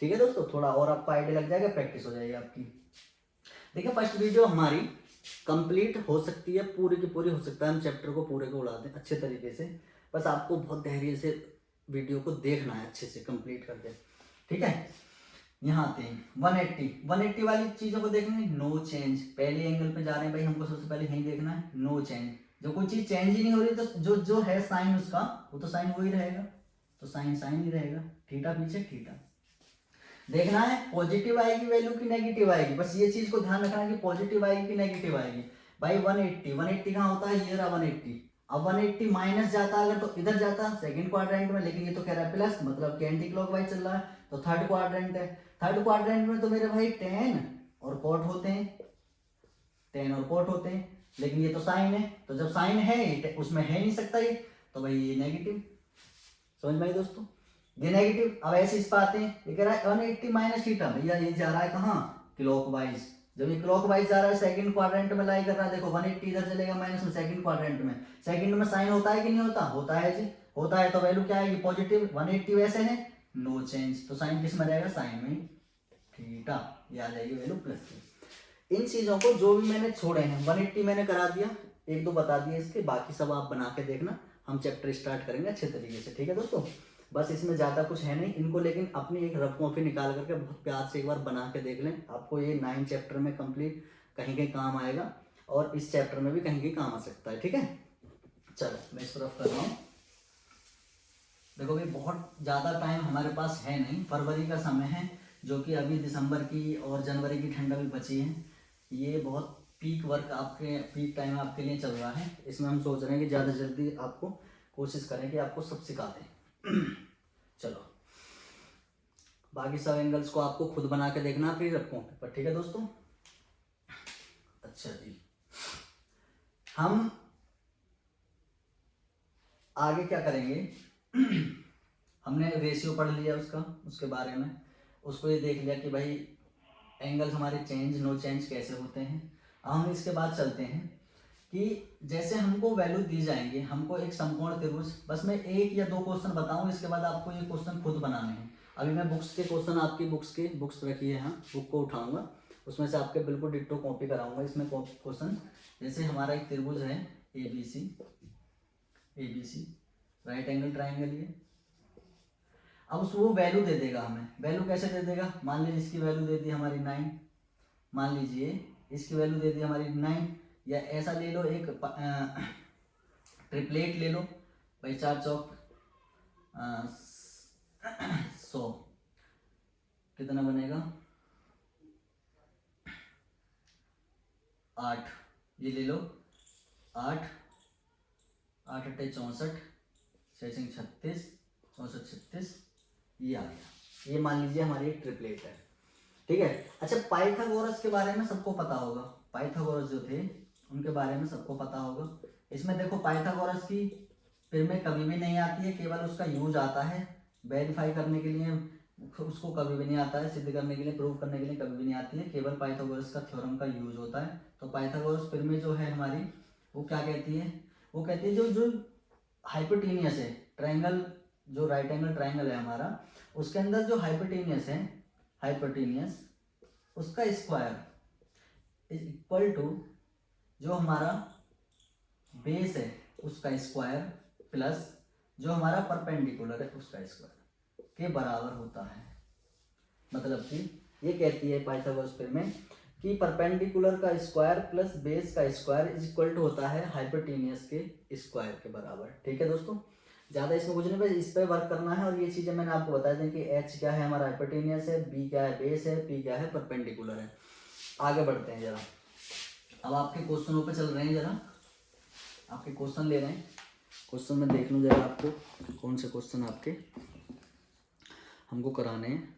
ठीक है दोस्तों, थोड़ा और आपको आइडिया लग जाएगा, प्रैक्टिस हो जाएगी आपकी। देखिए फर्स्ट वीडियो हमारी कंप्लीट हो सकती है, पूरी की पूरी हो सकता है हम चैप्टर को पूरे को उड़ा दें अच्छे तरीके से, बस आपको बहुत धैर्य से वीडियो को देखना है अच्छे से कंप्लीट करके। ठीक है, यहाँ आते हैं 180 वाली चीज़ों को देखेंगे, नो चेंज। पहले एंगल पे जा रहे हैं भाई, हमको सबसे पहले यही देखना है, नो चेंज। जो कोई चीज़ चेंज ही नहीं हो रही तो जो है साइन उसका, वो तो साइन वही रहेगा, तो साइन ही रहेगा, थीटा पीछे थीटा। देखना है पॉजिटिव आएगी वैल्यू की नेगेटिव आएगी, बस ये चीज को ध्यान रखना है कि पॉजिटिव आएगी कि नेगेटिव आएगी। भाई 180 कहाँ होता है, ये रहा 180। अब 180 माइनस जाता अगर तो इधर जाता सेकंड क्वाड्रेंट में, लेकिन ये तो कह रहा है प्लस, मतलब कि एंटी क्लॉकवाइज चल रहा है, तो थर्ड क्वाड्रेंट है। थर्ड क्वाड्रेंट में तो मेरे भाई tan और cot होते हैं, लेकिन ये तो साइन है, तो जब साइन है उसमें है नहीं सकता ये, तो भाई ये नेगेटिव। समझ में आई दोस्तों, ये नेगेटिव। अब ऐसे इस पर आते हैं, ये कह रहा है 180 माइनस थीटा, भैया ये जा रहा है कहाँ, क्लॉकवाइज। जब ये क्लॉकवाइज जा रहा है सेकंड क्वाड्रेंट में लाई कर रहा है, देखो 180 इधर चलेगा माइनस में सेकंड क्वाड्रेंट में, सेकंड में साइन होता है कि नहीं होता, होता है जी, होता है, तो वैल्यू क्या आएगी पॉजिटिव। 180 वैसे है, नो चेंज, तो साइन किस में रहेगा, साइन में थीटा, ये आ जाएगी वैल्यू प्लस की। इन चीजों को जो भी मैंने छोड़े हैं 180 मैंने करा दिया, 1-2 बता दिए इसके, बाकी सब आप बना के देखना, हम चैप्टर स्टार्ट करेंगे अच्छे तरीके से। ठीक है दोस्तों, बस इसमें ज़्यादा कुछ है नहीं इनको, लेकिन अपनी एक रफ कॉपी निकाल करके बहुत प्यार से एक बार बना के देख लें, आपको ये 9 चैप्टर में कंप्लीट कहीं कहीं काम आएगा, और इस चैप्टर में भी कहीं कहीं काम आ सकता है। ठीक है, चलो मैं इस तरफ कर रहा हूँ। देखो भाई बहुत ज़्यादा टाइम हमारे पास है नहीं, फरवरी का समय है, जो कि अभी दिसंबर की और जनवरी की ठंड अभी बची है, ये बहुत पीक वर्क आपके पीक टाइम आपके लिए चल रहा है। इसमें हम सोच रहे हैं कि ज़्यादा जल्दी आपको कोशिश करें कि आपको सब सिखा दें। चलो बाकी सब एंगल्स को आपको खुद बना के देखना फिर रखो पर। ठीक है दोस्तों, अच्छा जी, हम आगे क्या करेंगे, हमने रेशियो पढ़ लिया उसके बारे में, उसको ये देख लिया कि भाई एंगल हमारे चेंज नो चेंज कैसे होते हैं। अब हम इसके बाद चलते हैं कि जैसे हमको वैल्यू दी जाएंगे, हमको एक समकोण त्रिभुज, बस मैं 1 या 2 क्वेश्चन बताऊं, इसके बाद आपको ये क्वेश्चन खुद बनाने हैं। अभी मैं बुक्स के क्वेश्चन, आपकी बुक्स रखी है यहाँ, बुक को उठाऊंगा, उसमें से आपके बिल्कुल डिट्टो कॉपी कराऊंगा। इसमें क्वेश्चन, जैसे हमारा एक त्रिभुज है ABC, राइट एंगल ट्राइंगल ये, अब वो वैल्यू दे देगा हमें। वैल्यू कैसे दे देगा, मान लीजिए इसकी वैल्यू दे दी हमारी 9, मान लीजिए इसकी वैल्यू दे दी हमारी 9, या ऐसा ले लो एक ट्रिपलेट ले लो भाई, 4 चौक 100, कितना बनेगा 8, ये ले लो 8 8 अट्ठे 64, 6 36, 64 36, ये आ गया। ये मान लीजिए हमारी एक ट्रिपलेट है। ठीक है, अच्छा पाइथागोरस के बारे में सबको पता होगा, पाइथागोरस जो थे उनके बारे में सबको पता होगा। इसमें देखो पाइथागोरस की फिर में कभी भी नहीं आती है, केवल उसका यूज आता है वेरीफाई करने के लिए, उसको कभी भी नहीं आता है सिद्ध करने के लिए, प्रूव करने के लिए कभी भी नहीं आती है, केवल पाइथागोरस का थ्योरम का यूज होता है। तो पाइथागोरस फिर में जो है हमारी, वो क्या कहती है, वो कहती है जो हाइपोटेनियस है ट्राइंगल, जो राइट एंगल ट्राइंगल है हमारा, उसके अंदर जो हाइपोटेनियस है, हाइपोटेनियस उसका स्क्वायर इज इक्वल टू जो हमारा बेस है उसका स्क्वायर प्लस जो हमारा परपेंडिकुलर है उसका स्क्वायर के बराबर होता है। मतलब कि ये कहती है पाइथागोरस फिर में कि परपेंडिकुलर का स्क्वायर प्लस बेस का स्क्वायर इज इक्वल टू होता है हाइपोटेनियस के स्क्वायर के बराबर। ठीक है दोस्तों, ज़्यादा इसमें कुछ नहीं, बस इस पर वर्क करना है। और ये चीज़ें मैंने आपको बता दी कि H क्या है हमारा हाइपोटेनियस है, B क्या है बेस है, P क्या है परपेंडिकुलर है। आगे बढ़ते हैं जरा, अब आपके क्वेश्चनों पे चल रहे हैं, जरा आपके क्वेश्चन ले रहे हैं। क्वेश्चन में देख लूँ जरा आपको कौन से क्वेश्चन आपके हमको कराने हैं।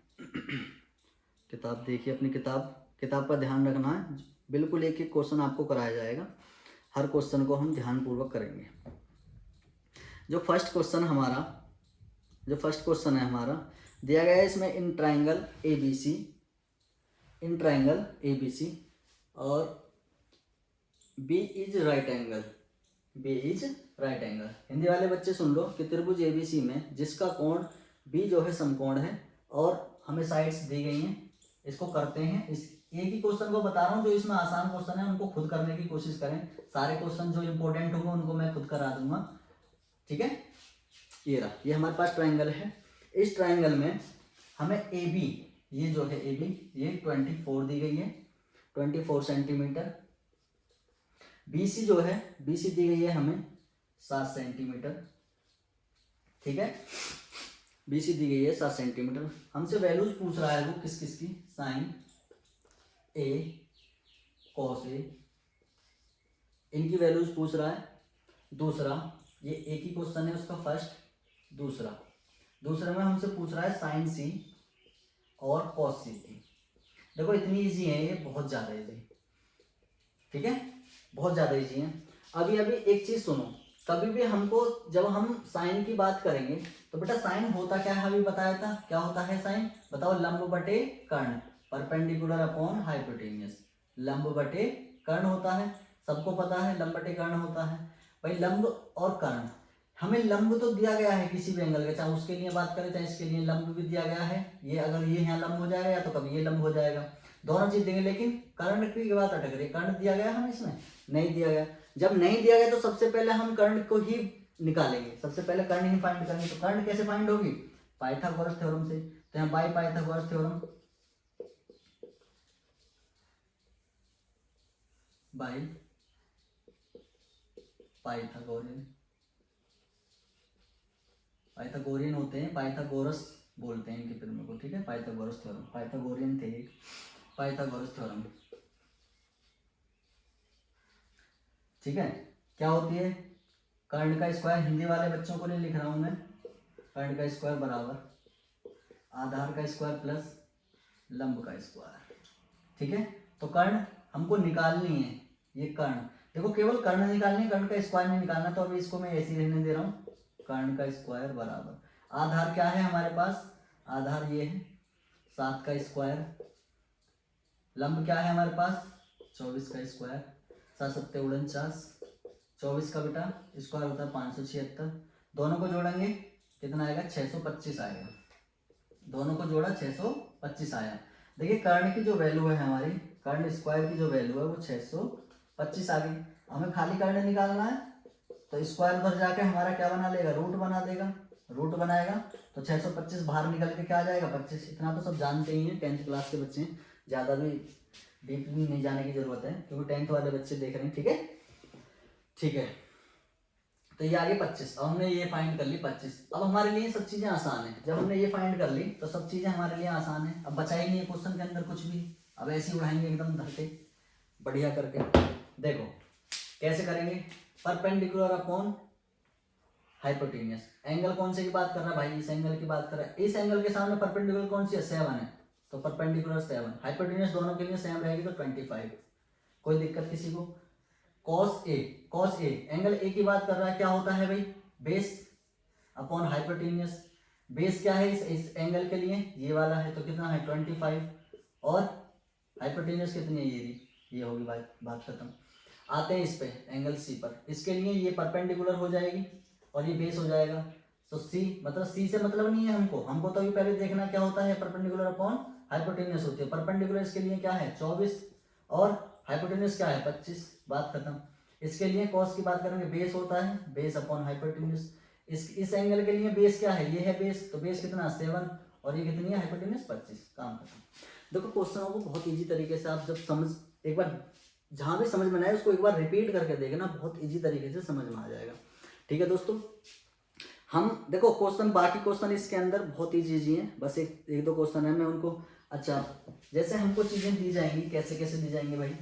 किताब देखिए, अपनी किताब पर ध्यान रखना है, बिल्कुल एक एक क्वेश्चन आपको कराया जाएगा। हर क्वेश्चन को हम ध्यानपूर्वक करेंगे। जो फर्स्ट क्वेश्चन है हमारा दिया गया है, इसमें इन ट्राइंगल ABC और B is right angle. Hindi वाले बच्चे सुन लो कि त्रिभुज ABC में जिसका कोण B जो है समकोण है और हमें साइड्स दी गई हैं, इसको करते हैं। इस एक ही क्वेश्चन को बता रहा हूँ, जो इसमें आसान क्वेश्चन है उनको खुद करने की कोशिश करें। सारे क्वेश्चन जो इंपॉर्टेंट होंगे उनको मैं खुद करा दूंगा, ठीक है। ये रहा, ये हमारे पास ट्राइंगल है। इस ट्राइंगल में हमें AB, ये जो है AB, ये 24 दी गई है, 24 सेंटीमीटर। BC जो है, BC दी गई है हमें 7 सेंटीमीटर, ठीक है। BC दी गई है 7 सेंटीमीटर। हमसे वैल्यूज पूछ रहा है वो किस किस की, साइन A, कॉस A, इनकी वैल्यूज पूछ रहा है। दूसरा, ये एक ही क्वेश्चन है उसका फर्स्ट। दूसरे में हमसे पूछ रहा है साइन C और कॉस C की। देखो इतनी इजी है ये, बहुत ज़्यादा इजी, ठीक है, बहुत ज़्यादा इजी है। अभी एक चीज़ सुनो, कभी भी हमको जब हम साइन की बात करेंगे तो बेटा साइन होता क्या है, अभी बताया था क्या होता है साइन, बताओ। लंब बटे कर्ण, परपेंडिकुलर अपॉन हाइपोटेन्यूस। लंब बटे कर्ण होता है, सबको पता है लंब बटे कर्ण होता है। भाई लंब और कर्ण, हमें लंब तो दिया गया है किसी भी एंगल का, चाहे उसके लिए बात करें चाहे इसके लिए, लंब भी दिया गया है। ये अगर ये यहाँ लंब हो जाएगा या तो कभी ये लंब हो जाएगा, दोनों चीज देंगे। लेकिन कर्ण की बात अटक रही है, कर्ण दिया गया हमें इसमें नहीं दिया गया। जब नहीं दिया गया तो सबसे पहले हम कर्ण को ही निकालेंगे, सबसे पहले कर्ण ही फाइंड करेंगे। तो कर्ण कैसे फाइंड होगी, पाइथागोरस थ्योरम से। तो यहाँ by Pythagoras theorem, by Pythagorean होते हैं, पाइथागोरस बोलते हैं इनके फिल्म को, ठीक है। पाइथागोरस थ्योरम, पाइथागोरियन थे, पाइथागोरस थ्योरम, ठीक है। क्या होती है, कर्ण का स्क्वायर, हिंदी वाले बच्चों को नहीं लिख रहा हूं मैं, कर्ण का स्क्वायर बराबर आधार का स्क्वायर प्लस लंब का स्क्वायर, ठीक है। तो कर्ण हमको निकालनी है, ये कर्ण, देखो केवल कर्ण निकालनी है, कर्ण का स्क्वायर नहीं निकालना। तो अभी इसको मैं ऐसे ही रहने दे रहा हूँ, कर्ण का स्क्वायर बराबर आधार क्या है हमारे पास, आधार ये है 7 का स्क्वायर, लंब क्या है हमारे पास 24 का स्क्वायर, 7 7 49, 24 का बेटा स्क्वायर होता है 576। दोनों को जोड़ेंगे कितना आएगा, 625 आएगा। दोनों को जोड़ा 625 आया। देखिए कर्ण की जो वैल्यू है हमारी, कर्ण स्क्वायर की जो वैल्यू है वो 625 आ गई। हमें खाली कर्ण निकालना है, तो स्क्वायर उधर जाके हमारा क्या बना लेगा, रूट बना देगा, रूट बनाएगा। तो 625 बाहर निकल के क्या आ जाएगा 25। इतना तो सब जानते ही हैं, 10th क्लास के बच्चे हैं, ज़्यादा भी डीपली नहीं जाने की जरूरत है क्योंकि 10th वाले बच्चे देख रहे हैं, ठीक है, ठीक है। तो ये आगे 25, अब हमने ये फाइंड कर ली 25। अब हमारे लिए सब चीज़ें आसान है, जब हमने ये फाइंड कर ली तो सब चीज़ें हमारे लिए आसान है। अब बचा ही नहीं है क्वेश्चन के अंदर कुछ भी, अब ऐसे ही उड़ाएंगे एकदम धरते बढ़िया करके। देखो कैसे करेंगे, परपेंडिकुलर अपॉन हाइपोटेन्यूस। एंगल कौन से की बात कर रहा है भाई, इस एंगल की बात कर रहा है। इस एंगल के सामने परपेंडिकुलर कौन सी है, 7 है, तो परपेंडिकुलर 7, हाइपोटेन्यूस दोनों के लिए सेम रहेगी तो 25। कोई दिक्कत किसी को। कॉस ए एंगल ए की बात कर रहा है, क्या होता है भाई, बेस अपॉन हाइपोटेन्यूस। बेस क्या है इस एंगल के लिए, ये वाला है, तो कितना है 25, और हाइपोटेन्यूस कितनी है, ये होगी बात खत्म। आते हैं इस पे एंगल सी पर, इसके लिए ये परपेंडिकुलर हो जाएगी और ये बेस हो जाएगा। तो सी मतलब सी से मतलब नहीं है हमको तो अभी पहले देखना क्या होता है, परपेंडिकुलर अपॉन हाइपोटेन्यूस होती है। परपेंडिकुलर इसके लिए क्या है 24 और हाइपोटेन्यूस क्या है 25, बात खत्म। इसके लिए कॉस की बात करेंगे, बेस होता है, बेस अपॉन हाइपोटेन्यूस। इस एंगल के लिए बेस क्या है, ये है बेस, तो बेस कितना 7 और ये कितनी है हाइपोटेन्यूस 25, काम खत्म। देखो क्वेश्चनों को बहुत इजी तरीके से आप जब समझ, एक बार जहाँ भी समझ में ना आए उसको एक बार रिपीट करके देखना, बहुत इजी तरीके से समझ में आ जाएगा, ठीक है दोस्तों। हम देखो क्वेश्चन, बाकी क्वेश्चन इसके अंदर बहुत इजी हैं, बस एक दो क्वेश्चन है मैं उनको, अच्छा जैसे हमको चीजें दी जाएंगी कैसे कैसे दी जाएंगी भाई,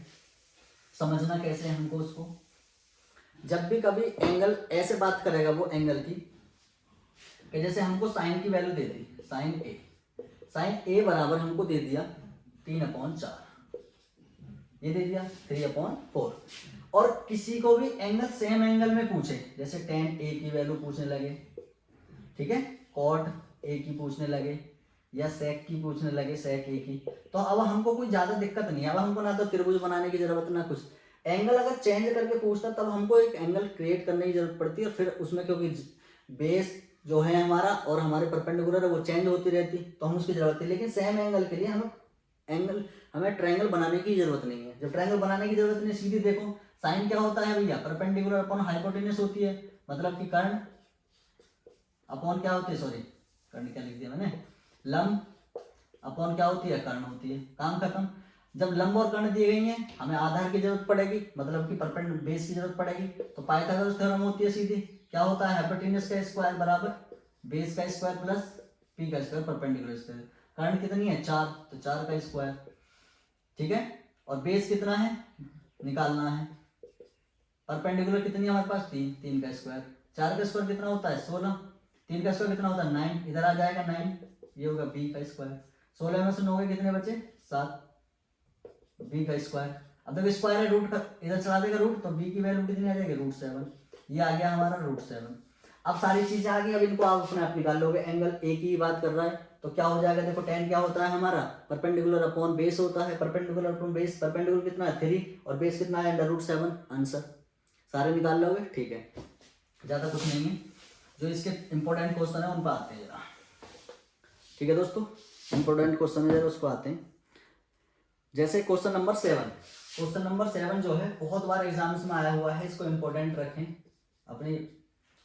समझना कैसे है हमको उसको। जब भी कभी एंगल ऐसे बात करेगा वो एंगल की, कि जैसे हमको साइन की वैल्यू दे दी, साइन ए बराबर हमको दे दिया 3/4, ये दे दिया 3/4। और किसी को भी एंगल सेम एंगल में पूछे, जैसे tan A की वैल्यू पूछने लगे, ठीक है, cot A की पूछने लगे, या sec की पूछने लगे, sec A की, तो अब हमको कोई ज्यादा दिक्कत नहीं है। अब हमको ना तो त्रिभुज बनाने की जरूरत ना कुछ, एंगल अगर चेंज करके पूछता तब हमको एक एंगल क्रिएट करने की जरूरत पड़ती है, और फिर उसमें क्योंकि बेस जो है हमारा और हमारे परपेंडिकुलर है वो चेंज होती रहती, तो हम उसकी जरूरत है। लेकिन सेम एंगल के लिए हमें ट्रायंगल बनाने की जरूरत नहीं है। जब ट्रायंगल बनाने की जरूरत नहीं, सीधी देखो साइन क्या होता है भैया, परपेंडिकुलर अपॉन हाइपोटेन्यूज होती है, मतलब कि कर्ण अपॉन क्या होती है, सॉरी कर्ण क्या लिख दिया मैंने, लंब अपॉन क्या होती है, कर्ण होती है, काम खत्म। जब लंब और कर्ण दी गई हैं, हमें आधार की जरूरत पड़ेगी, मतलब कि परपेंडिकुलर बेस की जरूरत पड़ेगी, तो पाइथागोरस थ्योरम होती है सीधी, क्या होता है, हाइपोटेन्यूज का स्क्वायर बराबर बेस का स्क्वायर प्लस पी का स्क्वायर परपेंडिकुलर स्क्वायर। कर्ण कितनी है, 4, तो 4 का स्क्वायर, ठीक है, और बेस कितना है निकालना है, परपेंडिकुलर कितनी है हमारे पास, 3, 3 का स्क्वायर, 4 का स्क्वायर कितना होता है 16, 3 का स्क्वायर कितना होता है 9, इधर आ जाएगा 9, ये होगा बी का स्क्वायर, 16 में से 9 के कितने बचे 7, बी का स्क्वायर। अब देखो स्क्वायर है रूट का, इधर चला देगा रूट, तो बी की वैल्यू कितनी आ जाएगी, √7, ये आ गया हमारा √7। अब सारी चीजें आ गई, अब इनको आप अपने आप निकाल लोगे, एंगल ए की बात कर रहा है तो क्या हो जाएगा, देखो tan क्या होता है हमारा, परपेंडिकुलर अपॉन बेस होता है, परपेंडिकुलर अपॉन बेस, परपेंडिकुलर कितना है 3 और बेस कितना है √7, आंसर सारे निकाल लोगे, ठीक है, ज्यादा कुछ नहीं है। जो इसके इंपॉर्टेंट क्वेश्चन है उन पर आते हैं जरा, ठीक है दोस्तों, इंपॉर्टेंट क्वेश्चन है जरा उसको आते हैं। जैसे क्वेश्चन नंबर 7, क्वेश्चन नंबर 7 जो है बहुत बार एग्जाम्स में आया हुआ है, इसको इंपॉर्टेंट रखें अपनी,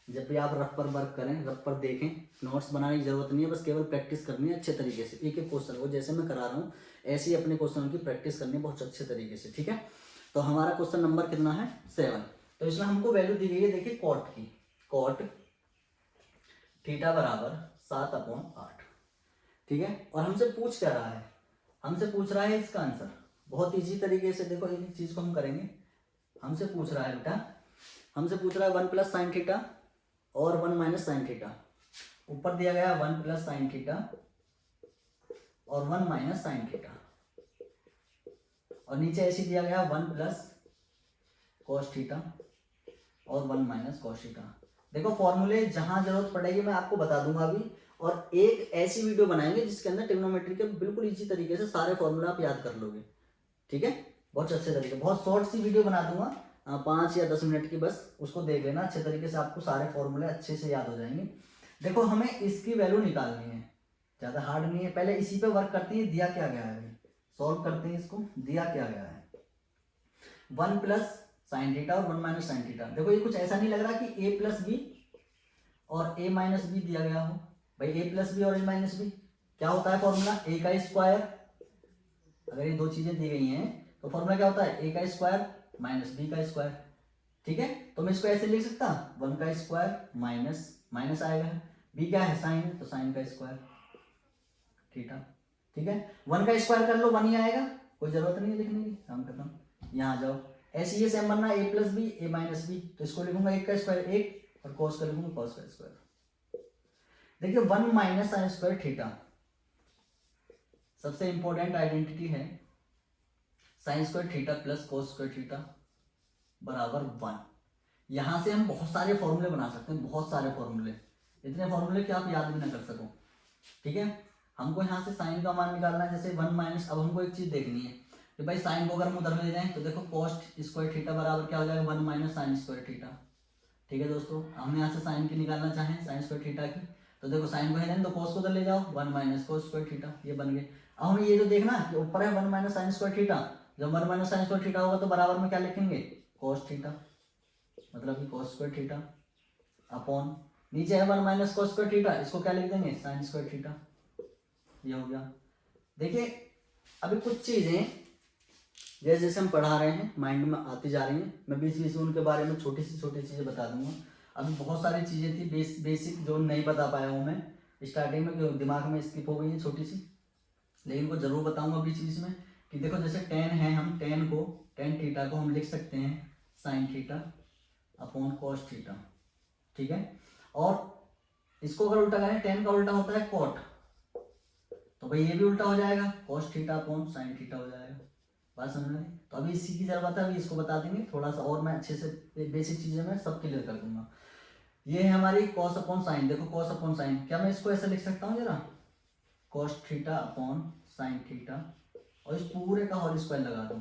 जब भी आप रफ पर वर्क करें, रफ पर देखें, नोट्स बनाने की जरूरत नहीं है, बस केवल प्रैक्टिस करनी है अच्छे तरीके से, एक एक क्वेश्चन को जैसे मैं करा रहा हूँ ऐसे ही अपने क्वेश्चन की प्रैक्टिस करनी है बहुत अच्छे तरीके से, ठीक है। तो हमारा क्वेश्चन नंबर कितना है 7, तो इसमें हमको वैल्यू दी गई है, देखिए कॉट की, कॉट थीटा बराबर 7/8, ठीक है, और हमसे पूछ क्या रहा है, हमसे पूछ रहा है इसका आंसर, बहुत इजी तरीके से देखो एक चीज को हम करेंगे। हमसे पूछ रहा है बेटा, हमसे पूछ रहा है 1 + sin थीटा और 1 - sin थीटा, ऊपर दिया गया 1 + sin थीटा और 1 - sin थीटा, और नीचे ऐसे दिया गया 1 + cos थीटा और 1 - cos थीटा। देखो फॉर्मूले जहां जरूरत पड़ेगी मैं आपको बता दूंगा अभी, और एक ऐसी वीडियो बनाएंगे जिसके अंदर ट्रिग्नोमेट्री के बिल्कुल इजी तरीके से सारे फॉर्मूले आप याद कर लोगे, ठीक है, बहुत अच्छे तरीके, बहुत शॉर्ट सी वीडियो बना दूंगा 5 या 10 मिनट की, बस उसको देख लेना अच्छे तरीके से, आपको सारे फॉर्मूले अच्छे से याद हो जाएंगे। देखो हमें इसकी वैल्यू निकालनी है, ज़्यादा हार्ड नहीं है, पहले इसी पे वर्क करते हैं, दिया क्या गया है, सॉल्व करते हैं इसको, दिया क्या गया है 1 + sin थीटा और 1 - sin थीटा। देखो ये कुछ ऐसा नहीं लग रहा कि a + b और a - b दिया गया हो, भाई a + b और a - b क्या होता है फॉर्मूला, a का स्क्वायर, अगर ये दो चीजें दी गई हैं तो फॉर्मूला क्या होता है, a का स्क्वायर - b का स्क्वायर, ठीक है, तो मैं इसको ऐसे लिख सकता 1 का स्क्वायर माइनस आएगा, b क्या है साइन, तो साइन का स्क्वायर थीटा, ठीक है, 1 का स्क्वायर कर लो 1 ही आएगा, कोई जरूरत नहीं है लिखने की, काम खत्म, यहाँ आ जाओ, ऐसे ये सेम बनना a + b a - b, तो इसको लिखूंगा 1 का स्क्वायर 1 और cos का लिखूंगा cos का स्क्वायर। देखिए 1 - sin स्क्वायर थीटा सबसे इंपॉर्टेंट आइडेंटिटी है, sin square theta plus cos square theta बराबर 1। यहां से हम बहुत सारे फॉर्मूले बना सकते हैं, बहुत सारे फॉर्मूले, इतने फॉर्मूले कि आप याद भी ना कर सको, ठीक है। हमको यहाँ से साइन का मान निकालना है, जैसे 1 - अब हमको एक चीज देखनी है कि भाई साइन को अगर हम उधर ले जाएं तो देखो cos स्क्वायर थीटा बराबर क्या हो जाएगा 1 - sin स्क्वायर थीटा, ठीक है दोस्तों। हम यहाँ से साइन की निकालना चाहें साइन स्क्वायर थीटा की, तो देखो साइन को है तो cos को उधर ले जाओ 1 - cos स्क्वायर थीटा, ये बन गए। अब हमें ये जो देखना कि ऊपर है 1 - sin स्क्वायर थीटा, जब 1 - sin स्क्वायर थीटा होगा तो बराबर में क्या लिखेंगे cos थीटा, मतलब कि cos स्क्वायर थीटा अपॉन नीचे है 1 - cos स्क्वायर थीटा, इसको क्या लिख देंगे sin स्क्वायर थीटा, ये हो गया। देखिए अभी कुछ चीजें जैसे जैसे हम पढ़ा रहे हैं माइंड में आती जा रही हैं, मैं बीच बीच में उनके बारे में छोटी चीजें बता दूंगा। अभी बहुत सारी चीजें थी बेसिक जो नहीं बता पाया हूँ मैं स्टार्टिंग में, जो दिमाग में स्किप हो गई है छोटी सी, लेकिन वो जरूर बताऊंगा बीच बीच में कि देखो जैसे tan है, हम tan थीटा को हम लिख सकते हैं sin theta upon cos theta, ठीक है, और इसको अगर उल्टा करें tan का उल्टा होता है cot, तो भाई ये भी उल्टा हो जाएगा cos theta upon sin theta हो जाएगा, बात समझ में आई? तो अभी इसी की जरूरत है, अभी इसको बता देंगे थोड़ा सा और, मैं अच्छे से बेसिक चीजें मैं सब क्लियर कर दूंगा। ये है हमारी कॉस अपॉन साइन। देखो कॉस अपॉन साइन, क्या मैं इसको ऐसे लिख सकता हूँ जरा, cos theta upon sine theta, और इस पूरे का होल स्क्वायर लगा दूँ।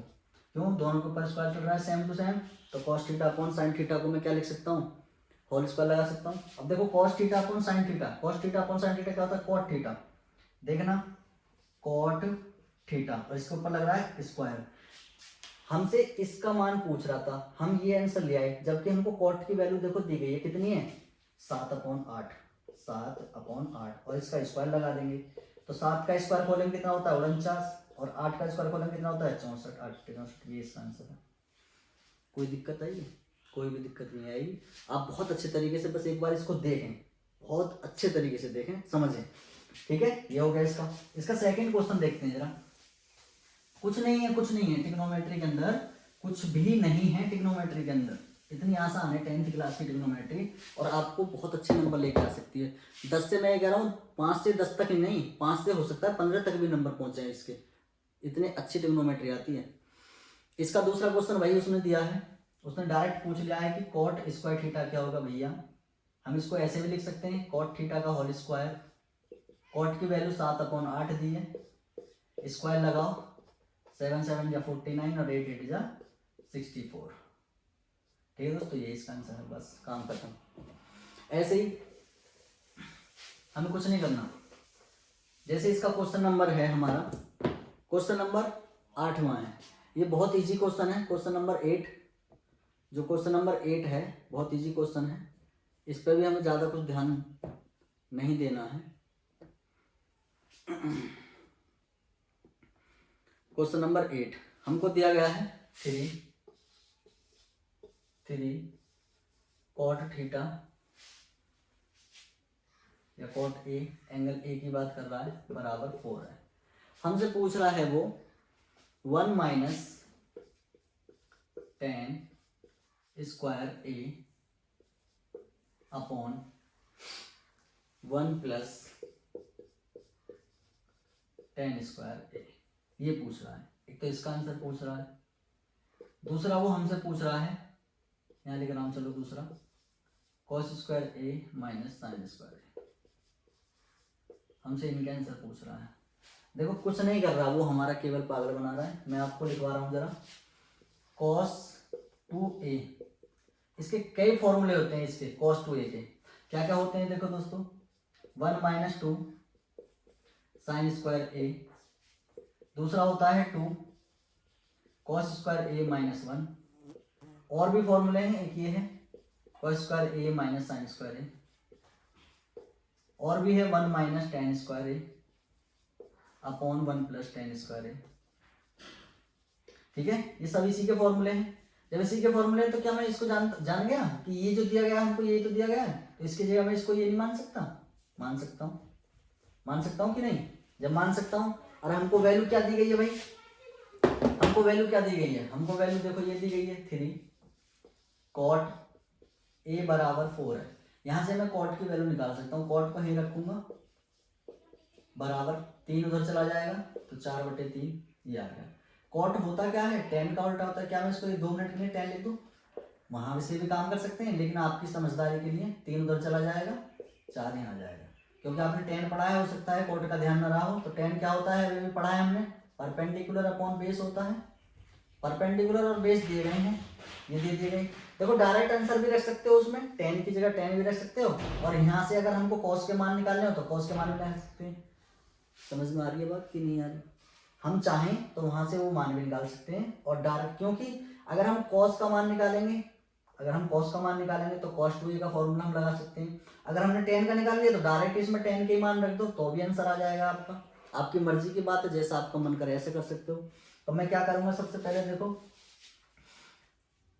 क्यों? दोनों के ऊपर स्क्वायर चल रहा है सेम टू सेम, तो cos theta upon sine theta को मैं क्या लिख सकता हूँ, होल स्क्वायर लगा सकता हूँ। अब देखो cos theta upon sine theta, cos theta upon sine theta क्या होता है, कॉट थीटा। देखना कॉट थीटा, और इसके ऊपर लग रहा है स्क्वायर। हमसे इसका मान पूछ रहा था, हम ये आंसर ले आए, जबकि हमको कॉट की वैल्यू देखो दी गई है, कितनी है, 7/8, 7/8, और इसका स्क्वायर लगा देंगे। तो 7 का स्क्वायर खोलेंगे कितना होता है 49, और 8 का स्क्वायर खोलेंगे कितना होता है 64, 8 64, ये इसका आंसर है। कोई दिक्कत आई? कोई भी दिक्कत नहीं आएगी। आप बहुत अच्छे तरीके से बस एक बार इसको देखें, बहुत अच्छे तरीके से देखें, समझें। ठीक है, ये हो गया इसका। इसका सेकंड क्वेश्चन देखते हैं जरा। कुछ नहीं है, कुछ नहीं है ट्रिग्नोमेट्री के अंदर, कुछ भी नहीं है ट्रिग्नोमेट्री के अंदर। इतनी आसान है 10th क्लास की ट्रिग्नोमेट्री, और आपको बहुत अच्छे नंबर लेके आ सकती है। 10 से मैं कह रहा हूँ 5 से 10 तक ही नहीं, 5 से हो सकता है 15 तक भी नंबर पहुंचे हैं इसके, इतने अच्छी ट्रिग्नोमेट्री आती है। इसका दूसरा क्वेश्चन वही उसने दिया है, उसने डायरेक्ट पूछ लिया है कि कॉट स्क्वायर थीटा क्या होगा भैया। हम इसको ऐसे भी लिख सकते हैं, कॉट थीटा का होल स्क्वायर, कॉट की वैल्यू 7/8 दी है, स्क्वायर लगाओ, 7 7 या 49 और 8 8 जा 64। ठीक है दोस्तों, ये इसका आंसर है, बस काम खत्म। ऐसे ही हमें कुछ नहीं करना। जैसे इसका क्वेश्चन नंबर है हमारा, क्वेश्चन नंबर 8वां है, ये बहुत इजी क्वेश्चन है, क्वेश्चन नंबर 8। जो क्वेश्चन नंबर 8 है बहुत इजी क्वेश्चन है, इस पर भी हमें ज़्यादा कुछ ध्यान नहीं देना है। क्वेश्चन नंबर 8 हमको दिया गया है 3 कॉट थीटा या कॉट ए, एंगल ए की बात कर रहा है, बराबर 4 है। हमसे पूछ रहा है वो 1 minus ten square A upon 1 plus ten square A, ये पूछ रहा है। एक तो इसका आंसर पूछ रहा है, दूसरा वो हमसे पूछ रहा है, यहाँ लिख रहा हूँ, चलो दूसरा कॉस स्क्वायर ए माइनस साइन स्क्वायर ए, हमसे इनका आंसर पूछ रहा है। देखो कुछ नहीं कर रहा वो, हमारा केवल पागल बना रहा है। मैं आपको लिखवा रहा हूँ जरा, कॉस 2a, इसके कई फॉर्मूले होते हैं इसके कॉस 2a के, क्या क्या होते हैं देखो दोस्तों, 1 माइनस 2 साइन स्क्वायर ए, दूसरा होता है 2 कॉस स्क्वायर ए माइनस 1, और भी फॉर्मूले हैं, एक ये है कॉस स्क्वायर ए माइनस साइन स्क्वायर ए, और भी है 1 माइनस टेन स्क्वायर ए अपॉन 1 प्लस टेन स्क्वायर ए। ठीक है, ये सब इसी के फॉर्मूले हैं। जब इसी के फॉर्मूले हैं तो क्या मैं इसको जान गया कि ये जो दिया गया हमको, ये तो दिया गया है, तो इसकी जगह मैं इसको ये नहीं मान सकता? मान सकता हूँ, मान सकता हूँ कि नहीं? जब मान सकता हूँ, और हमको वैल्यू क्या दी गई है भाई, हमको वैल्यू क्या दी गई है, हमको वैल्यू देखो ये दी गई है 3 कॉट ए बराबर 4 है। यहाँ से मैं कॉट की वैल्यू निकाल सकता हूँ, कॉट को ही रखूंगा, बराबर 3 उधर चला जाएगा तो 4/3 ये आ गया। कॉट होता क्या है, टेन का उल्टा होता है। क्या मैं इसको 2 मिनट के लिए टेन लिख दूँ? वहां से भी काम कर सकते हैं, लेकिन आपकी समझदारी के लिए 3 उधर चला जाएगा, 4 यहाँ आ जाएगा, क्योंकि आपने टेन पढ़ा है, हो सकता है कॉट का ध्यान न रहा हो। तो टेन क्या होता है, वे भी पढ़ा है हमने, परपेंडिकुलर अपॉन बेस होता है। परपेंडिकुलर और बेस दिए गए हैं, ये दे दिए गए। देखो डायरेक्ट आंसर भी रख सकते हो, उसमें टेन की जगह टेन भी रख सकते हो, और यहाँ से अगर हमको कॉस के मान निकालने हो तो कॉस के मान भी रख सकते हैं। समझ में आ रही है बात कि नहीं आ रही? हम चाहें तो वहां से वो मान भी निकाल सकते हैं, और डायरेक्ट, क्योंकि अगर हम कॉस का मान निकालेंगे, अगर हम कॉस का मान निकालेंगे तो कॉस 2a का फॉर्मूला हम लगा सकते हैं। अगर हमने टेन का निकाल लिया तो डायरेक्ट इसमें टेन के मान रख दो तो भी आंसर आ जाएगा आपका। आपकी मर्जी की बात है, जैसा आपका मन करे ऐसे कर सकते हो। तो मैं क्या करूंगा, सबसे पहले देखो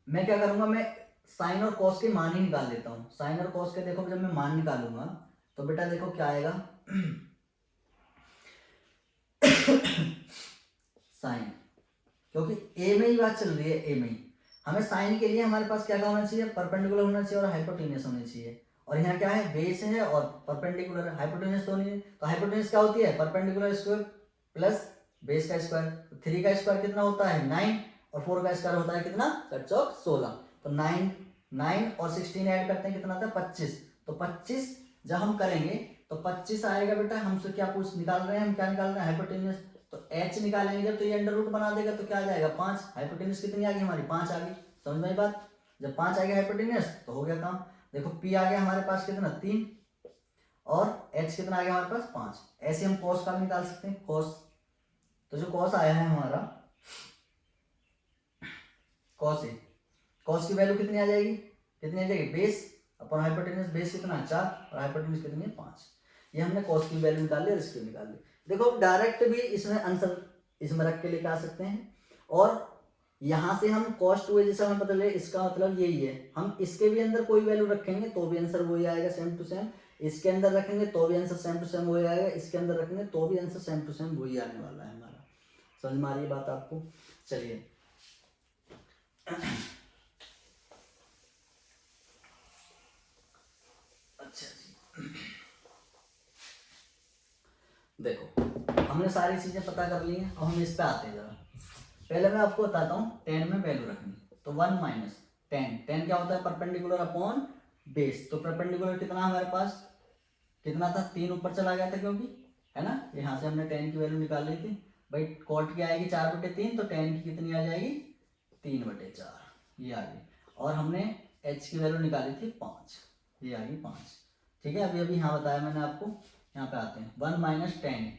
मैं क्या करूंगा, मैं साइन और कॉस के मान ही निकाल लेता हूँ। साइन और कॉस के देखो जब मैं मान निकालूंगा तो बेटा देखो क्या आएगा साइन, क्योंकि ए में ही बात चल रही है, ए में ही हमें साइन के लिए हमारे पास क्या होना चाहिए, परपेंडिकुलर होना चाहिए और हाइपोटेन्यूस होनी चाहिए। और यहाँ क्या है, बेस है और परपेंडिकुलर है, हाइपोटेन्यूस तो नहीं है। तो हाइपोटेन्यूस क्या होती है, परपेंडिकुलर स्क्वायर प्लस बेस का स्क्वायर, तो 3 का स्क्वायर कितना होता है 9 और 4 का स्क्वायर होता है कितना चौक 16। तो 9 और 16 ऐड करते हैं कितना आता है 25। तो 25 जब हम करेंगे तो 25 आएगा बेटा। हमसे क्या पूछ निकाल रहे हैं, हम क्या निकाल रहे हैं हाइपोटेन्यूज। तो h निकालेंगे जब तो ये अंडर रूट बना देगा तो क्या आ जाएगा 5। हाइपोटेन्यूज कितनी आ गई हमारी 5 आ गई। समझ में आई बात। जब 5 आ गया हाइपोटेन्यूज तो हो गया काम। देखो p आ गया हमारे पास कितना 3 और h कितना आ गया हमारे पास 5। ऐसे हम cos का भी निकाल सकते हैं cos। तो जो cos आया है हमारा cos है, cos की वैल्यू कितनी आ जाएगी, कितनी आ जाएगी बेस अपन हाइपोटेन्यूज। बेस कितना 4 और हाइपोटेन्यूज कितनी है 5। ये हमने cos की वैल्यू निकाल ली और इसकी निकाल ली। देखो डायरेक्ट भी इसमें आंसर इसमें रख के लेके आ सकते हैं और यहाँ से हम cos 2a जैसा हमें पता लगे इसका मतलब यही है। हम इसके भी अंदर कोई वैल्यू रखेंगे तो भी आंसर वही आएगा सेम टू सेम। इसके अंदर रखेंगे तो भी आंसर सेम टू सेम वही आएगा। इसके अंदर रखेंगे तो भी आंसर सेम टू सेम वही आने वाला है हमारा। समझ में आ रही है बात आपको। चलिए अच्छा जी, देखो हमने सारी चीजें पता कर ली हैं। अब हम इस पे आते हैं जरा। पहले मैं आपको बताता हूँ tan में वैल्यू रखनी। तो 1 माइनस tan क्या होता है परपेंडिकुलर अपॉन बेस। तो परपेंडिकुलर कितना हमारे पास कितना था 3 ऊपर चला गया था क्योंकि है ना। यहाँ से हमने tan की वैल्यू निकाल ली थी भाई। कॉट की आएगी 4/3 तो tan की कितनी आ जाएगी 3/4 ये आ गई। और हमने h की वैल्यू निकाली थी 5 ये आ गई 5। ठीक है अभी यहाँ बताया मैंने आपको। यहाँ पे आते हैं 1 माइनस tan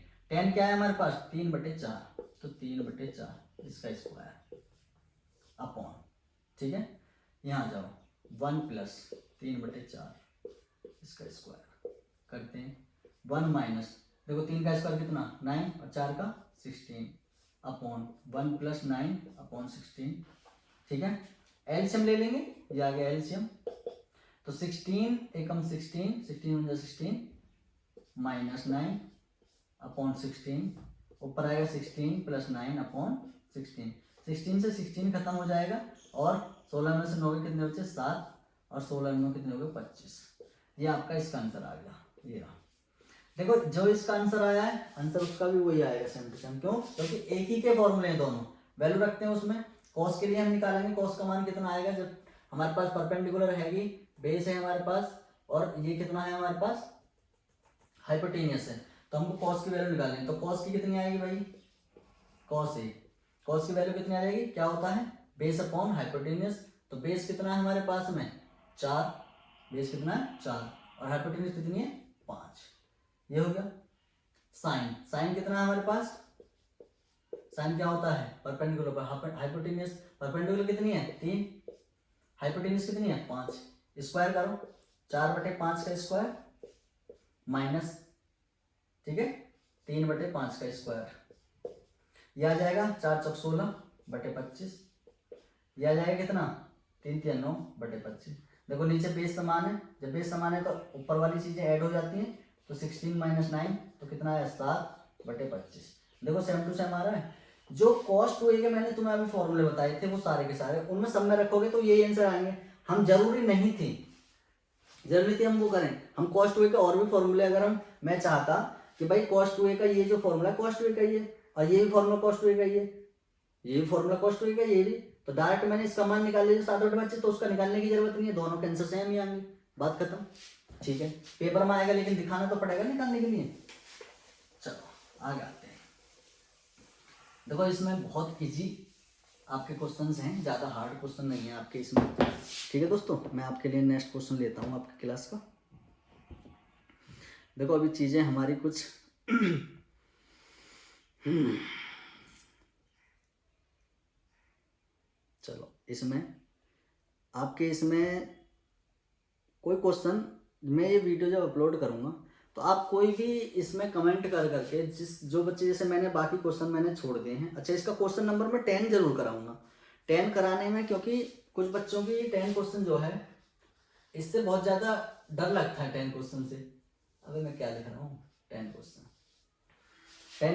क्या है हमारे पास 3/4 तो 3/4 इसका स्क्वायर अपॉन। ठीक है यहाँ जाओ 1 प्लस 3/4 इसका स्क्वायर करते हैं। 1 माइनस देखो 3 का स्क्वायर कितना 9 और 4 का 16 अपॉन 1 प्लस 9 अपॉन 16। ठीक है एलसीएम ले लेंगे, ये आ गया एलसीएम। तो 16 एकम 16 16 माइनस 9 अपॉन 16 ऊपर आएगा 16 प्लस 9 अपॉन 16। 16 से 16 खत्म हो जाएगा और 16 में से 9 के कितने बचे 7 और 16 में कितने हो गए 25। ये आपका इसका आंसर आ गया। ये रहा। देखो जो इसका आंसर आया है आंसर उसका भी वही आएगा सेम टू सेम। क्यों क्योंकि एक ही के फॉर्मूले हैं दोनों। वैल्यू रखते हैं उसमें। cos के लिए हम निकालेंगे cos का मान कितना आएगा जब हमारे पास परपेंडिकुलर हैगी बेस है हमारे पास और ये कितना है हमारे पास हाइपोटेनियस है। तो हमको cos की वैल्यू निकालनी है। तो cos की कितनी आएगी भाई cos की वैल्यू कितनी आ जाएगी क्या होता है बेस अपॉन हाइपोटेनियस। तो बेस कितना है हमारे पास में 4। बेस कितना है 4 और हाइपोटेनियस कितनी है 5। ये हो गया। साइन कितना है हमारे पास साइन क्या होता है परपेंडिकुलर पर हाइपोटेनियस। परपेंडिकुलर कितनी है 3 हाइपोटेनियस कितनी है 5। स्क्वायर करो 4/5 का स्क्वायर माइनस ठीक है 3/5 का स्क्वायर। यह आ जाएगा 4 चौक 16/25। यह आ जाएगा कितना 3 3 9/25। देखो नीचे बेस समान है। जब बेस समान है तो ऊपर वाली चीजें ऐड हो जाती हैं। तो 16 माइनस 9 तो कितना है 7/25। देखो सेम टू सेम आ रहा है। जो cos 2a के मैंने तुम्हें अभी फॉर्मूले बताए थे वो सारे के सारे उनमें सब में रखोगे तो यही आंसर आएंगे। हम जरूरी थी हम वो करें। हम cos 2a के और भी फॉर्मूले अगर मैं चाहता कि भाई cos 2a का ये जो फॉर्मूला cos 2a का ये और ये भी फॉर्मूला cos 2a का ये भी फॉर्मूला cos 2a का ये भी। तो डायरेक्ट मैंने इसका मान निकाल लिया 7/25 तो उसका निकालने की जरूरत नहीं है। दोनों के आंसर सेम ही आएंगे। बात खत्म। ठीक है पेपर में आएगा लेकिन दिखाना तो पड़ेगा निकालने के लिए। चलो आगे आते हैं। देखो इसमें बहुत इजी आपके क्वेश्चंस हैं, ज़्यादा हार्ड क्वेश्चन नहीं है आपके इसमें। ठीक है दोस्तों मैं आपके लिए नेक्स्ट क्वेश्चन लेता हूँ आपकी क्लास का। देखो अभी चीज़ें हमारी कुछ चलो इसमें आपके इसमें कोई क्वेश्चन मैं ये वीडियो जब अपलोड करूँगा तो आप कोई भी इसमें कमेंट कर करके जो बच्चे जैसे मैंने बाकी क्वेश्चन मैंने छोड़ दिए हैं। अच्छा इसका क्वेश्चन नंबर मैं 10 जरूर कराऊंगा। 10 कराने में क्योंकि कुछ बच्चों की 10 क्वेश्चन जो है इससे बहुत ज़्यादा डर लगता है 10 क्वेश्चन से। अबे मैं क्या लिख रहा हूँ 10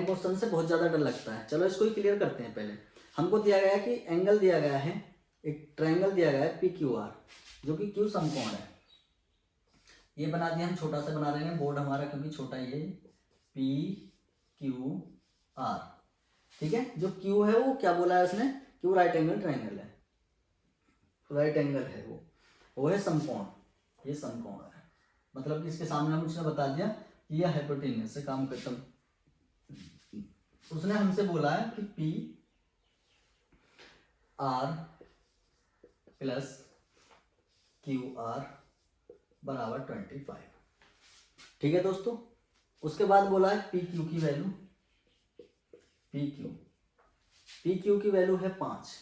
क्वेश्चन से बहुत ज़्यादा डर लगता है। चलो इसको ही क्लियर करते हैं। पहले हमको दिया गया कि एंगल दिया गया है एक ट्रायंगल दिया गया है PQR जो कि क्यू समकोण है। ये बना दिया हम छोटा सा बना देंगे बोर्ड हमारा क्योंकि छोटा ही है PQR। ठीक है। जो क्यू है वो क्या बोला है उसने, क्यू राइट एंगल ट्राइंगल है, राइट एंगल है वो है समकोण, ये समकोण है। मतलब कि इसके सामने हम उसने बता दिया कि यह हाइपोटेन्यूस से काम खत्म। उसने हमसे बोला है कि P R plus Q R बराबर 25। ठीक है दोस्तों। उसके बाद बोला है पी क्यू की वैल्यू, पी क्यू की वैल्यू है 5।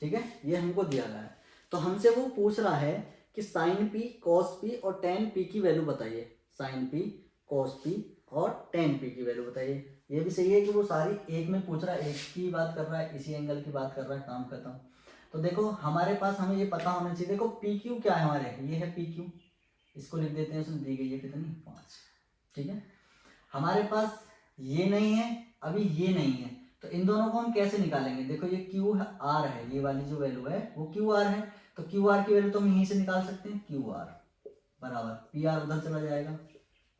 ठीक है, ये हमको दिया गया है। तो हमसे वो पूछ रहा है कि साइन पी कॉस पी और टेन पी की वैल्यू बताइए। साइन पी कॉस पी और टेन पी की वैल्यू बताइए। ये भी सही है कि वो सारी एक में पूछ रहा है, एक की बात कर रहा है, इसी एंगल की बात कर रहा है, काम खत्म। तो देखो हमारे पास हमें ये पता होना चाहिए। देखो पी क्यू क्या है हमारे, ये है पी क्यू, इसको लिख देते हैं, उसमें दी गई है कितनी 5। ठीक है, हमारे पास ये नहीं है, अभी ये नहीं है, तो इन दोनों को हम कैसे निकालेंगे। देखो ये क्यू आर है, ये वाली जो वैल्यू है वो क्यू आर है, तो क्यू आर की वैल्यू तो हम यहीं से निकाल सकते हैं। क्यू आर बराबर पी आर उधर चला जाएगा,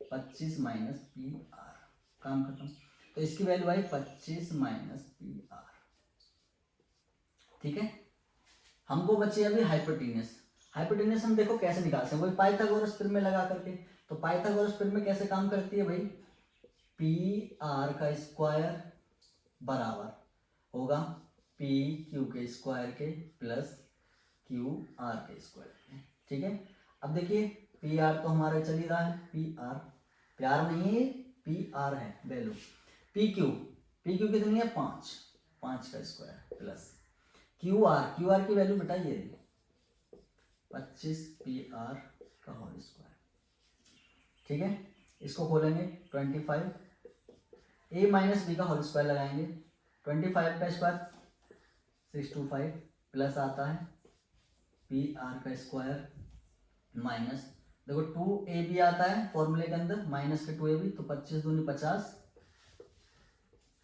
25 माइनस पी आर, काम खत्म। तो इसकी वैल्यू आई 25 माइनस पी आर। ठीक है, हमको बची अभी हाइपोटेन्यूस। हाइपोटेन्यूस हम देखो कैसे निकाल सकते हैं, वही पाइथागोरस थ्योरम में लगा करके। तो पाइथागोरस थ्योरम में कैसे काम करती है भाई, पी आर का स्क्वायर बराबर होगा पी क्यू के स्क्वायर के प्लस क्यू आर के स्क्वायर के। ठीक है, अब देखिए पी आर तो हमारा चल ही रहा है, पी आर नहीं है, पी आर है वैल्यू। पी क्यू कितनी है 5, 5 का स्क्वायर प्लस क्यू आर की वैल्यू बेटा ये 25 पी आर का होल स्क्वायर। ठीक है, इसको खोलेंगे 25, ए माइनस बी का होल स्क्वायर लगाएंगे, 25 का स्क्वायर 625 प्लस आता है पी आर का स्क्वायर माइनस, देखो 2ab आता है फॉर्मूले के अंदर, माइनस के 2ab, तो 25 दूनी 50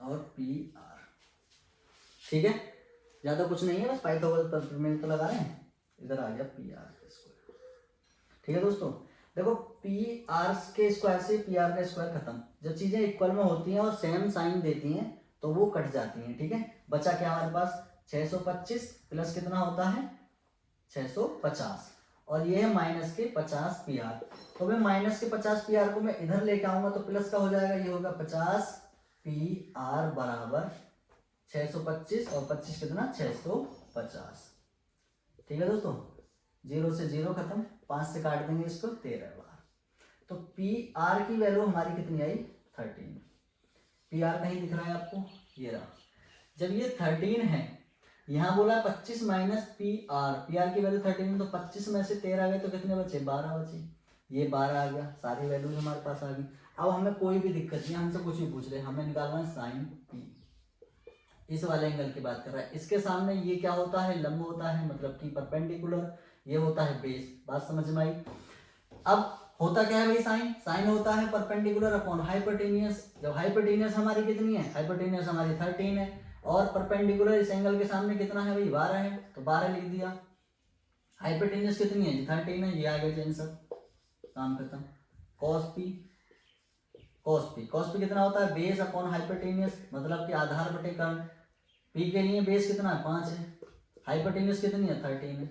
और पी आर। ठीक है, ज्यादा कुछ नहीं है, बस पाइथागोरस में तो लगा रहे हैं, इधर आ गया पी आर का स्क्वायर। ठीक है दोस्तों, देखो पी आर के स्क्वायर से पी आर का स्क्वायर खत्म। जब चीजें इक्वल में होती हैं और सेम साइन देती हैं तो वो कट जाती हैं। ठीक है, बचा क्या हमारे पास 625 प्लस कितना होता है 650, और ये है माइनस के 50 पी आर। तो मैं माइनस के 50 पी आर को मैं इधर लेके आऊंगा तो प्लस का हो जाएगा, ये होगा 50 पी आर बराबर 625 और 25 कितना 650। ठीक है दोस्तों, 0 से 0 खत्म, 5 से काट देंगे इसको 13 बार। तो पी आर की वैल्यू हमारी कितनी आई 13। पी आर कहीं दिख रहा है आपको, ये रहा। जब ये 13 है, यहाँ बोला 25 माइनस पी आर की वैल्यू 13, तो 25 में से 13 गए तो कितने बचे 12 बचे, ये 12 आ गया, सारी वैल्यूज हमारे पास आ गई। अब हमें कोई भी दिक्कत नहीं, हमसे कुछ भी पूछ रहे, हमें निकालना है साइन पी, इस वाले एंगल की बात कर रहा है। इसके सामने ये क्या होता है, लंब होता है, मतलब कि परपेंडिकुलर, ये होता है बेस। बात समझ में आई। अब होता क्या है भाई, साइन होता है परपेंडिकुलर अपॉन हाइपोटेनियस। जब हाइपोटेनियस हमारी कितनी है, हाइपोटेनियस हमारी 13 है, और परपेंडिकुलर इस एंगल के सामने कितना है भाई 12 है, तो 12 लिख दिया। हाइपोटेनियस कितनी है 13 है, ये आ गया आंसर, काम खत्म। कॉस पी कितना होता है, बेस अपॉन हाइपोटेनियस, मतलब कि आधार बटे कर्ण। पी के लिए बेस कितना है 5 है, हाइपोटेनियस कितनी है 13 है,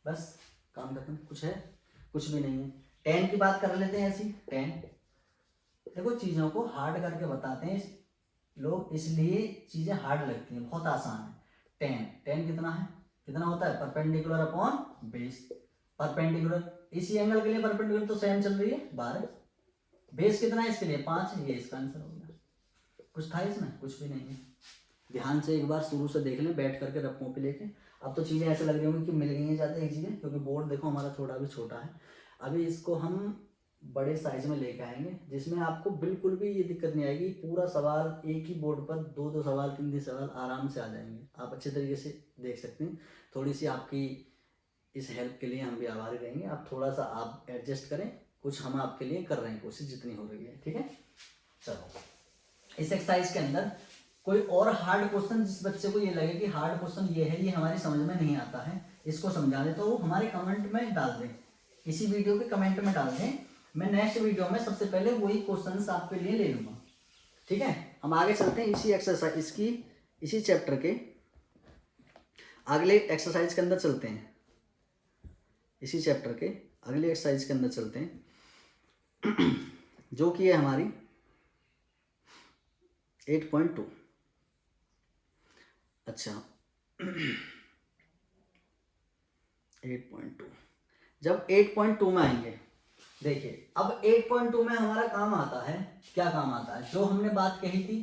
बस काम खत्म। कुछ है, कुछ भी नहीं है। टेन की बात कर लेते हैं ऐसी। टेन देखो चीजों को हार्ड करके बताते हैं लोग, इसलिए चीजें हार्ड लगती हैं, बहुत आसान है। टेन कितना है, कितना होता है परपेंडिकुलर अपॉन बेस। परपेंडिकुलर इसी एंगल के लिए परपेंडिकुलर तो सेम चल रही है 12, बेस कितना है इसके लिए 5 है, ये इसका आंसर हो गया। कुछ था इसमें, कुछ भी नहीं है। ध्यान से एक बार शुरू से देख लें, बैठ करके रफ कॉपी लेके। अब तो चीज़ें ऐसे लग रही होंगी कि मिल गई हैं ज़्यादा ही चीज़ें, क्योंकि बोर्ड देखो हमारा थोड़ा भी छोटा है। अभी इसको हम बड़े साइज में लेके आएंगे, जिसमें आपको बिल्कुल भी ये दिक्कत नहीं आएगी। पूरा सवाल एक ही बोर्ड पर 2-2 सवाल 3-3 सवाल आराम से आ जाएंगे, आप अच्छे तरीके से देख सकते हैं। थोड़ी सी आपकी इस हेल्प के लिए हम भी आभारी रहेंगे। आप थोड़ा सा आप एडजस्ट करें, कुछ हम आपके लिए कर रहे हैं कोशिश जितनी हो रही है। ठीक है, चलो इस एक्सरसाइज के अंदर कोई और हार्ड क्वेश्चन, जिस बच्चे को ये लगे कि हार्ड क्वेश्चन ये है, ये हमारी समझ में नहीं आता है, इसको समझा दे, तो वो हमारे कमेंट में डाल दें, इसी वीडियो के कमेंट में डाल दें। मैं नेक्स्ट वीडियो में सबसे पहले वही क्वेश्चंस आपके लिए ले लूँगा। ठीक है, हम आगे चलते हैं इसी एक्सरसाइज इसी चैप्टर के अगले एक्सरसाइज के अंदर चलते हैं। इसी चैप्टर के अगले एक्सरसाइज के अंदर चलते हैं जो कि है हमारी 8.2। अच्छा 8.2, जब 8.2 में आएंगे, देखिए अब 8.2 में हमारा काम आता है, क्या काम आता है, जो हमने बात कही थी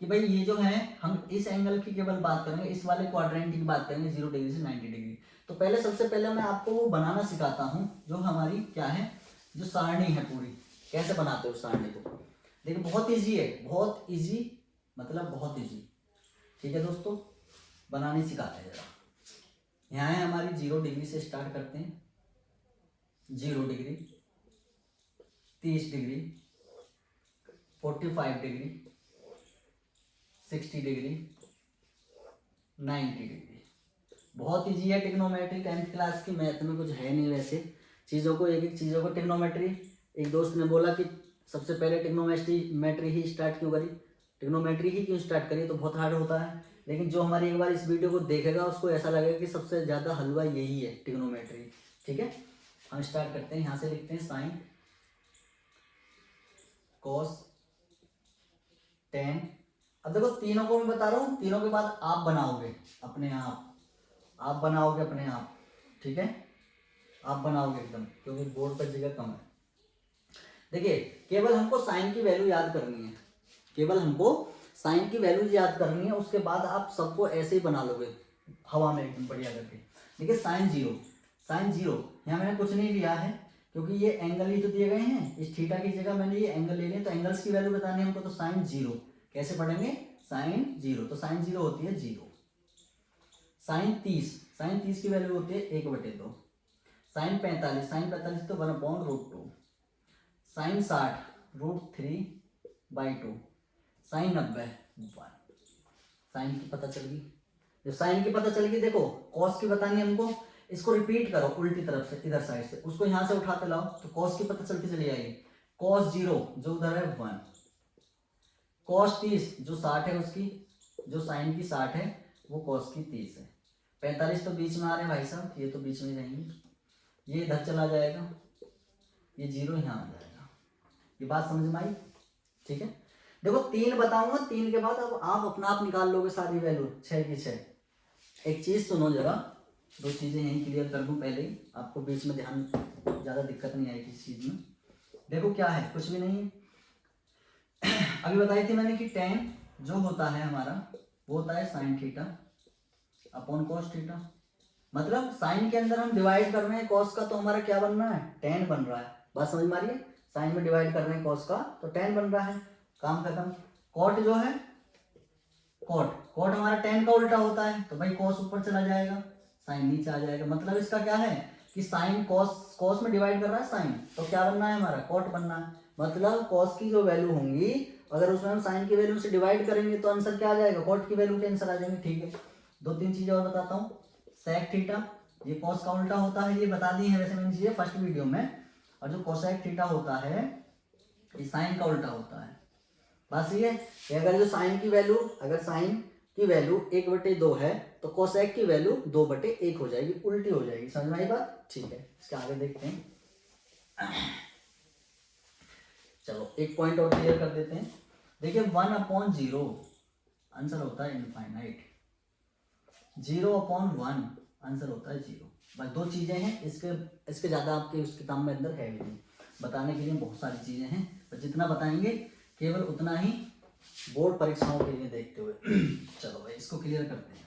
कि भाई ये जो है हम इस एंगल की केवल बात करेंगे, इस वाले क्वाड्रेंट की बात करेंगे 0 डिग्री से 90 डिग्री। तो पहले सबसे पहले मैं आपको वो बनाना सिखाता हूँ जो हमारी क्या है, जो सारणी है पूरी, कैसे बनाते हो सारणी को। देखिए बहुत इजी है, बहुत इजी, मतलब बहुत इजी। ठीक है दोस्तों, बनाने सिखाते हैं जरा। यहाँ है हमारी 0 डिग्री से स्टार्ट करते हैं, 0 degree, 30 degree, 45 degree, 60 degree, 90 degree. बहुत ईजी है ट्रिग्नोमेट्री, 10th क्लास की मैथ में कुछ है नहीं वैसे, चीज़ों को एक एक चीज़ों को ट्रिग्नोमेट्री। एक दोस्त ने बोला कि सबसे पहले ट्रिग्नोमेट्री ही स्टार्ट क्यों करी, ट्रिग्नोमेट्री ही क्यों स्टार्ट करी, तो बहुत हार्ड होता है। लेकिन जो हमारी एक बार इस वीडियो को देखेगा उसको ऐसा लगेगा कि सबसे ज़्यादा हलवा यही है ट्रिग्नोमेट्री। ठीक है, हम स्टार्ट करते हैं, यहाँ से लिखते हैं साइन कॉस टेन। अब देखो तीनों को मैं बता रहा हूँ, तीनों के बाद आप बनाओगे अपने आप बनाओगे अपने आप। ठीक है, आप बनाओगे एकदम, क्योंकि बोर्ड पर जगह कम है। देखिए केवल हमको साइन की वैल्यू याद करनी है, केवल हमको साइन की वैल्यू याद करनी है, उसके बाद आप सबको ऐसे ही बना लोगे हवा में एकदम बढ़िया करके। देखिए साइन जीरो, यहाँ मैंने कुछ नहीं लिया है क्योंकि ये एंगल ही तो दिए गए हैं, इस थीटा की जगह मैंने ये एंगल ले लिया, तो एंगल्स की वैल्यू बतानी है हमको, तो साइन जीरो कैसे पढ़ेंगे, साइन जीरो, तो साइन जीरो होती है 0। साइन 30 की वैल्यू होती है 1/2। साइन 45 तो 1/√2। साइन 60 √3/2। साइन 90 1। साइन की पता चल गई, जब साइन की पता चल गई, देखो कॉस की बतानी है हमको, इसको रिपीट करो उल्टी तरफ से, इधर साइड से, उसको यहाँ से उठाते लाओ तो कॉस की पता चलती चली जाएगी। कॉस 0 जो उधर है 1, कॉस 30 जो 60 है उसकी, जो साइन की 60 है वो कॉस की 30 है। 45 तो बीच में आ रहे हैं भाई साहब, ये तो बीच में रहेंगे, ये इधर चला जाएगा, ये 0 यहाँ आ जाएगा। ये बात समझ में आई? ठीक है, देखो 3 बताऊंगा, 3 के बाद अब आप अपना आप निकाल लोगे सारी वैल्यू 6 की 6। एक चीज सुनो जरा, 2 चीजें यहीं क्लियर कर दूं पहले ही, आपको बीच में ध्यान ज्यादा दिक्कत नहीं आएगी इस चीज में। देखो क्या है, कुछ भी नहीं है। अभी बताई थी मैंने कि tan जो होता है हमारा वो होता है sine theta upon cos theta. मतलब साइन के अंदर हम डिवाइड कर रहे हैं कॉस का, तो हमारा क्या बन रहा है, tan बन रहा है। बात समझ में आ रही है, साइन में डिवाइड कर रहे हैं कॉस का तो tan बन रहा है, काम खत्म। कॉट जो है, कॉट हमारा tan का उल्टा होता है, तो भाई कॉस ऊपर चला जाएगा, साइन नीचे आ जाएगा। मतलब इसका क्या है कि साइन कॉस में डिवाइड कर रहा है साइन, तो क्या बनना है हमारा, कॉट बनना है। मतलब कॉस की जो वैल्यू होंगी अगर उसमें हम साइन की वैल्यू से डिवाइड करेंगे तो आंसर क्या आ जाएगा, कॉट की वैल्यू के आंसर आ जाएंगे। ठीक है, 2-3 चीजें और बताता हूँ। सेक थीटा, ये कॉस का उल्टा होता है, ये बता दी है वैसे मैंने चीजें फर्स्ट वीडियो में। और जो कोसेक थीटा होता है ये साइन का उल्टा होता है। बात सही है कि अगर जो साइन की वैल्यू, अगर साइन की वैल्यू 1/2 है तो कोसेक की वैल्यू 2/1 हो जाएगी, उल्टी हो जाएगी। समझ में आई बात? ठीक है, इसके आगे देखते हैं। चलो एक पॉइंट और क्लियर कर देते हैं। देखिए 1/0 आंसर होता है इनफाइनाइट, 0/1 आंसर होता है 0। बस 2 चीजें हैं, इसके ज्यादा आपके उस किताब में अंदर है भी नहीं, बताने के लिए बहुत सारी चीजें हैं, पर जितना बताएंगे केवल उतना ही बोर्ड परीक्षाओं के लिए देखते हुए। चलो भाई इसको क्लियर करते हैं।